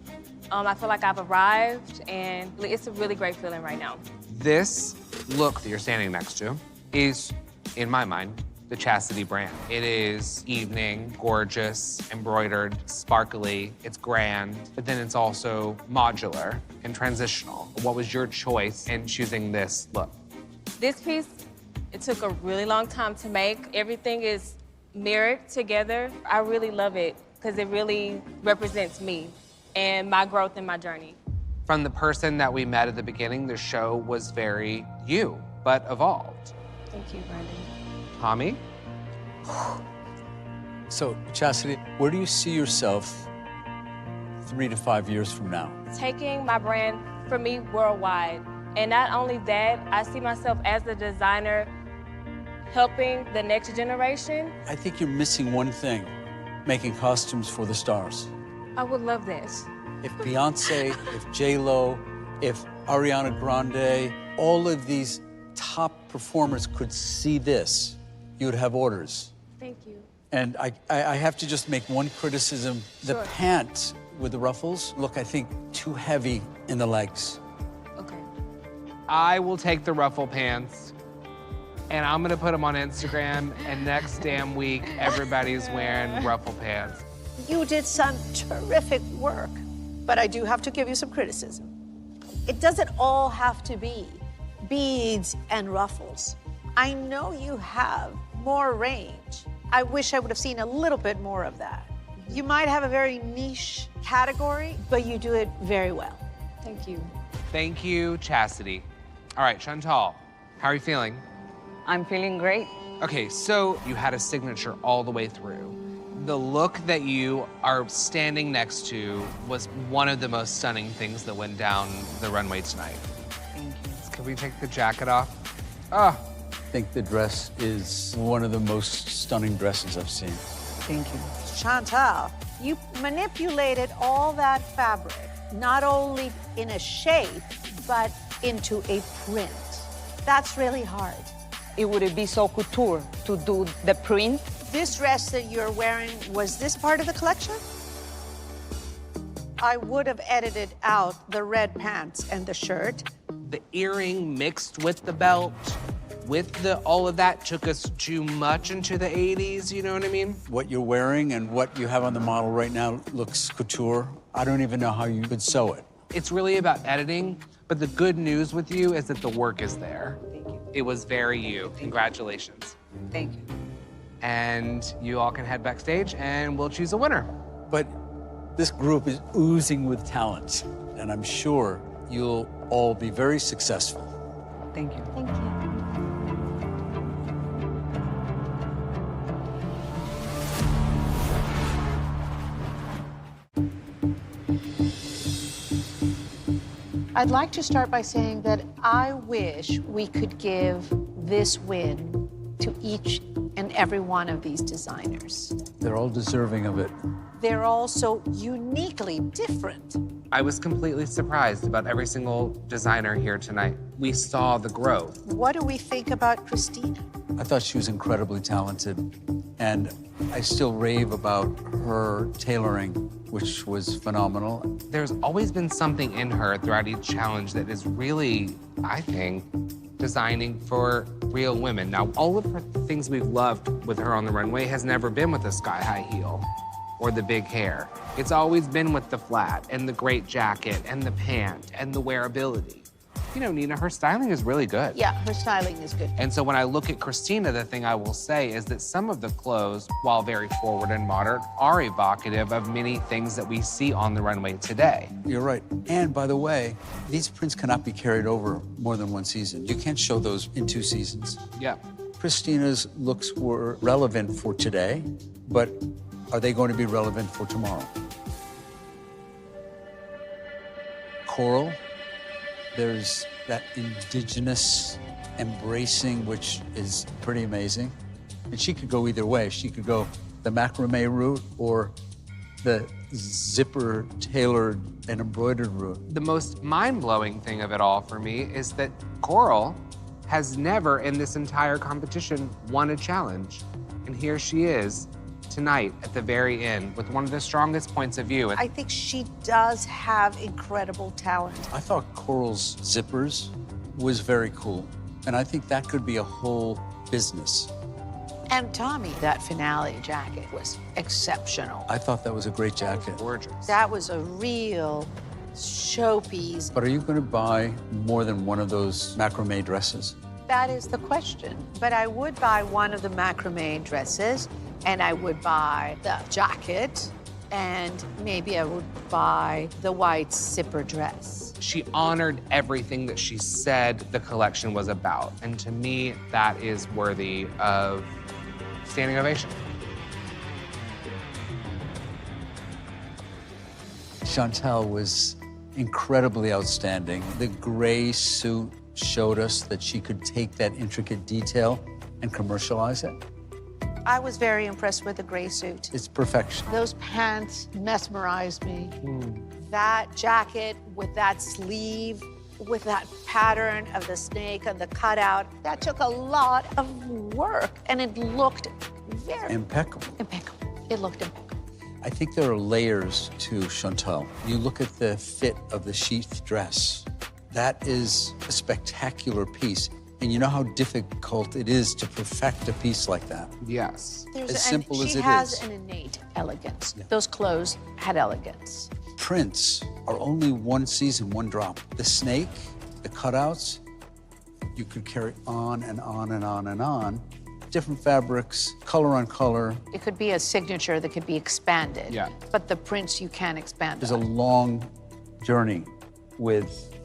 Speaker 6: I feel like I've arrived, and it's a really great feeling right now.
Speaker 18: This look that you're standing next to is, in my mind, the Chastity brand. It is evening, gorgeous, embroidered, sparkly, it's grand, but then it's also modular and transitional. What was your choice in choosing this look?
Speaker 6: This piece, it took a really long time to make. Everything is mirrored together. I really love it because it really represents me and my growth and my journey.
Speaker 18: From the person that we met at the beginning, the show was very you, but evolved.
Speaker 6: Thank you, Brandon.
Speaker 18: Tommy?
Speaker 25: So, Chastity, where do you see yourself 3 to 5 years from now?
Speaker 6: Taking my brand, for me, worldwide. And not only that, I see myself as a designer helping the next generation.
Speaker 25: I think you're missing one thing, making costumes for the stars.
Speaker 6: I would love this.
Speaker 25: If Beyonce, if J-Lo, if Ariana Grande, all of these top performers could see this, you would have orders.
Speaker 6: Thank you.
Speaker 25: And I have to just make one criticism. The pants with the ruffles look, I think, too heavy in the legs.
Speaker 6: Okay.
Speaker 18: I will take the ruffle pants, and I'm gonna put them on Instagram, and next damn week, everybody's wearing ruffle pants.
Speaker 11: You did some terrific work, but I do have to give you some criticism. It doesn't all have to be beads and ruffles. I know you have more range. I wish I would have seen a little bit more of that. You might have a very niche category, but you do it very well.
Speaker 6: Thank you.
Speaker 18: Thank you, Chastity. All right, Chantal, how are you feeling?
Speaker 19: I'm feeling great.
Speaker 18: Okay, so you had a signature all the way through. The look that you are standing next to was one of the most stunning things that went down the runway tonight.
Speaker 19: Thank you.
Speaker 18: Can we take the jacket off? Oh.
Speaker 25: I think the dress is one of the most stunning dresses I've seen.
Speaker 19: Thank you.
Speaker 11: Chantal, you manipulated all that fabric, not only in a shape, but into a print. That's really hard.
Speaker 19: It would be so couture to do the print.
Speaker 11: This dress that you're wearing, was this part of the collection? I would have edited out the red pants and the shirt.
Speaker 18: The earring mixed with the belt, with all of that took us too much into the 80s, you know what I mean?
Speaker 25: What you're wearing and what you have on the model right now looks couture. I don't even know how you could sew it.
Speaker 18: It's really about editing, but the good news with you is that the work is there.
Speaker 19: Thank you.
Speaker 18: It was very you. Congratulations.
Speaker 19: Thank you.
Speaker 18: And you all can head backstage and we'll choose a winner.
Speaker 25: But this group is oozing with talent, and I'm sure you'll all be very successful.
Speaker 19: Thank you.
Speaker 24: Thank you.
Speaker 11: I'd like to start by saying that I wish we could give this win to each and every one of these designers.
Speaker 25: They're all deserving of it.
Speaker 11: They're all so uniquely different.
Speaker 18: I was completely surprised about every single designer here tonight. We saw the growth.
Speaker 11: What do we think about Christina?
Speaker 25: I thought she was incredibly talented, and I still rave about her tailoring, which was phenomenal.
Speaker 18: There's always been something in her throughout each challenge that is really, I think, designing for real women. Now, all of her things we've loved with her on the runway has never been with the sky-high heel or the big hair. It's always been with the flat and the great jacket and the pant and the wearability. You know, Nina, her styling is really good.
Speaker 11: Yeah, her styling is good.
Speaker 18: And so when I look at Christina, the thing I will say is that some of the clothes, while very forward and modern, are evocative of many things that we see on the runway today.
Speaker 25: You're right. And by the way, these prints cannot be carried over more than one season. You can't show those in 2 seasons.
Speaker 18: Yeah.
Speaker 25: Christina's looks were relevant for today, but are they going to be relevant for tomorrow? Coral, there's that indigenous embracing, which is pretty amazing. And she could go either way. She could go the macrame route or the zipper tailored and embroidered route.
Speaker 18: The most mind-blowing thing of it all for me is that Coral has never in this entire competition won a challenge. And here she is tonight at the very end with one of the strongest points of view.
Speaker 11: I think she does have incredible talent.
Speaker 25: I thought Coral's zippers was very cool. And I think that could be a whole business.
Speaker 11: And Tommy, that finale jacket was exceptional.
Speaker 25: I thought that was a great jacket.
Speaker 18: Gorgeous.
Speaker 11: That was a real showpiece.
Speaker 25: But are you going to buy more than one of those macrame dresses?
Speaker 11: That is the question. But I would buy one of the macrame dresses, and I would buy the jacket, and maybe I would buy the white zipper dress.
Speaker 18: She honored everything that she said the collection was about. And to me, that is worthy of standing ovation.
Speaker 25: Chantal was incredibly outstanding. The gray suit showed us that she could take that intricate detail and commercialize it.
Speaker 11: I was very impressed with the gray suit.
Speaker 25: It's perfection.
Speaker 11: Those pants mesmerized me. That jacket with that sleeve, with that pattern of the snake and the cutout, that took a lot of work, and it looked Very
Speaker 25: Impeccable.
Speaker 11: impeccable. It looked impeccable.
Speaker 25: I think there are layers to Chantal. You look at the fit of the sheath dress. That is a spectacular piece. And you know how difficult it is to perfect a piece like that.
Speaker 18: Yes.
Speaker 25: As simple as it is.
Speaker 11: She has an innate elegance. Yeah. Those clothes had elegance.
Speaker 25: Prints are only one season, one drop. The snake, the cutouts, you could carry on and on and on and on. Different fabrics, color on color.
Speaker 11: It could be a signature that could be expanded.
Speaker 18: Yeah.
Speaker 11: But the prints you can expand.
Speaker 25: There's a long journey with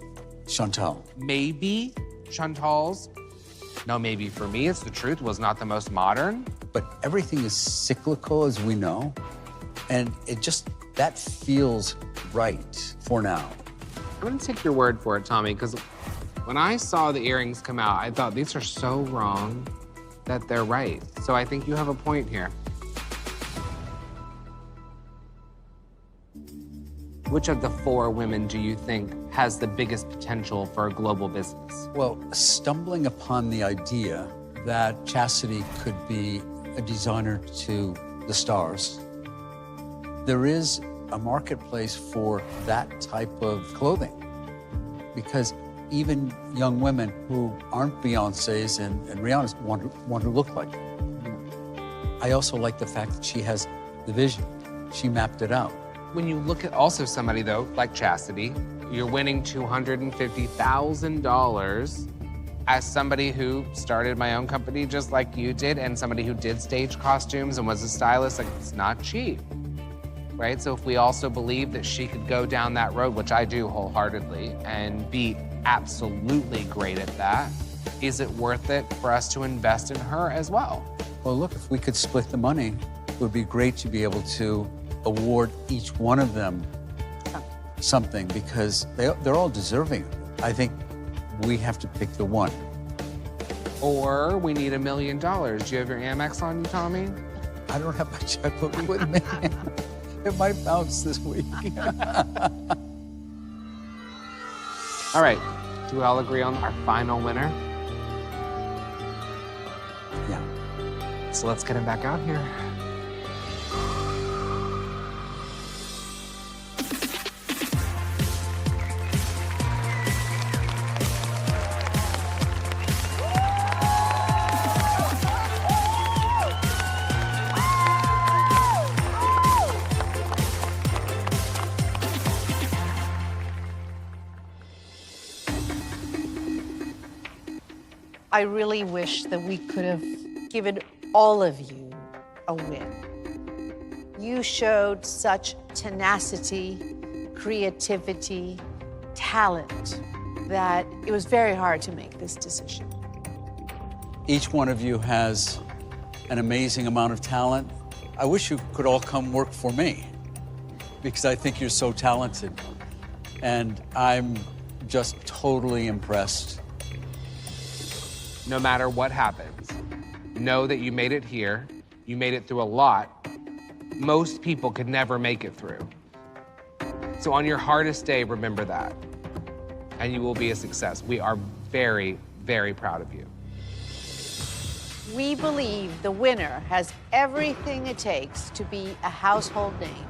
Speaker 25: Chantal.
Speaker 18: Maybe Chantal's, no, maybe for me, it's the truth, was not the most modern.
Speaker 25: But everything is cyclical, as we know. And it just, that feels right for now.
Speaker 18: I'm gonna take your word for it, Tommy, because when I saw the earrings come out, I thought these are so wrong that they're right. So I think you have a point here. Which of the four women do you think has the biggest potential for a global business?
Speaker 25: Well, stumbling upon the idea that Chastity could be a designer to the stars, there is a marketplace for that type of clothing. Because even young women who aren't Beyoncés and Rihanna's want to look like her. I also like the fact that she has the vision. She mapped it out.
Speaker 18: When you look at also somebody, though, like Chastity, you're winning $250,000 as somebody who started my own company just like you did, and somebody who did stage costumes and was a stylist. Like, it's not cheap, right? So if we also believe that she could go down that road, which I do wholeheartedly, and be absolutely great at that, is it worth it for us to invest in her as well?
Speaker 25: Well, look, if we could split the money, it would be great to be able to award each one of them something, because they're all deserving. I think we have to pick the one.
Speaker 18: Or we need $1 million. Do you have your Amex on you, Tommy?
Speaker 25: I don't have my checkbook with me. It might bounce this week.
Speaker 18: All right, do we all agree on our final winner?
Speaker 25: Yeah.
Speaker 18: So let's get him back out here.
Speaker 11: I really wish that we could have given all of you a win. You showed such tenacity, creativity, talent, that it was very hard to make this decision.
Speaker 25: Each one of you has an amazing amount of talent. I wish you could all come work for me, because I think you're so talented. And I'm just totally impressed.
Speaker 18: No matter what happens, know that you made it here. You made it through a lot. Most people could never make it through. So on your hardest day, remember that, and you will be a success. We are very, very proud of you.
Speaker 11: We believe the winner has everything it takes to be a household name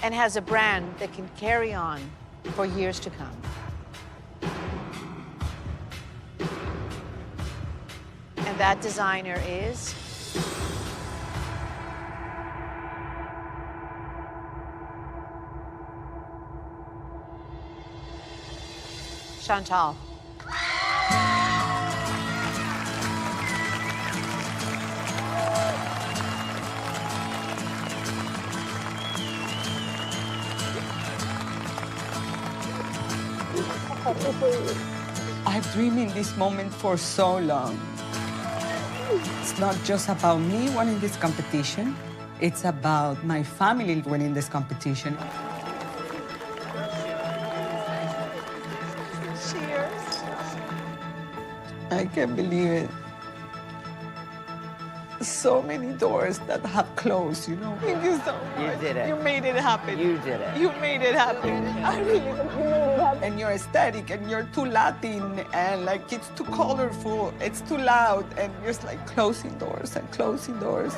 Speaker 11: and has a brand that can carry on for years to come. And that designer is Chantal.
Speaker 5: I've dreamed in this moment for so long. It's not just about me winning this competition. It's about my family winning this competition.
Speaker 11: Cheers.
Speaker 5: I can't believe it. so many doors that have closed, you know. Thank you so much.
Speaker 8: You did it.
Speaker 5: You made it happen.
Speaker 8: You did it.
Speaker 5: You made it happen. I really think you made it happen. And you're aesthetic, and you're too Latin, and like it's too colorful, it's too loud, and you're just like closing doors and closing doors.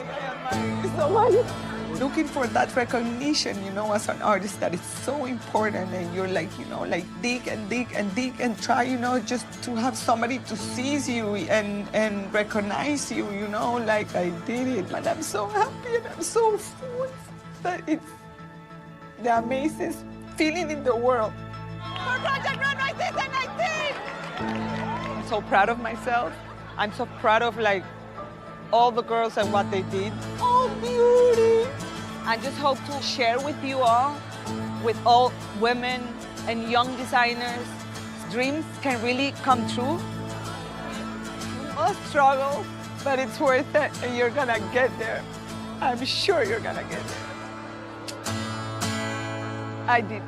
Speaker 5: Thank you so much. Looking for that recognition, you know, as an artist, that is so important, and you're like, you know, like dig and dig and dig and try, you know, just to have somebody to seize you and recognize you, you know, like I did it, and I'm so happy and I'm so full that it's the amazing feeling in the world. For Project Runway Season 19! I'm so proud of myself. I'm so proud of like all the girls and what they did. Oh, beauty! I just hope to share with you all, with all women and young designers, dreams can really come true. A struggle, but it's worth it, and you're gonna get there. I'm sure you're gonna get there. I did.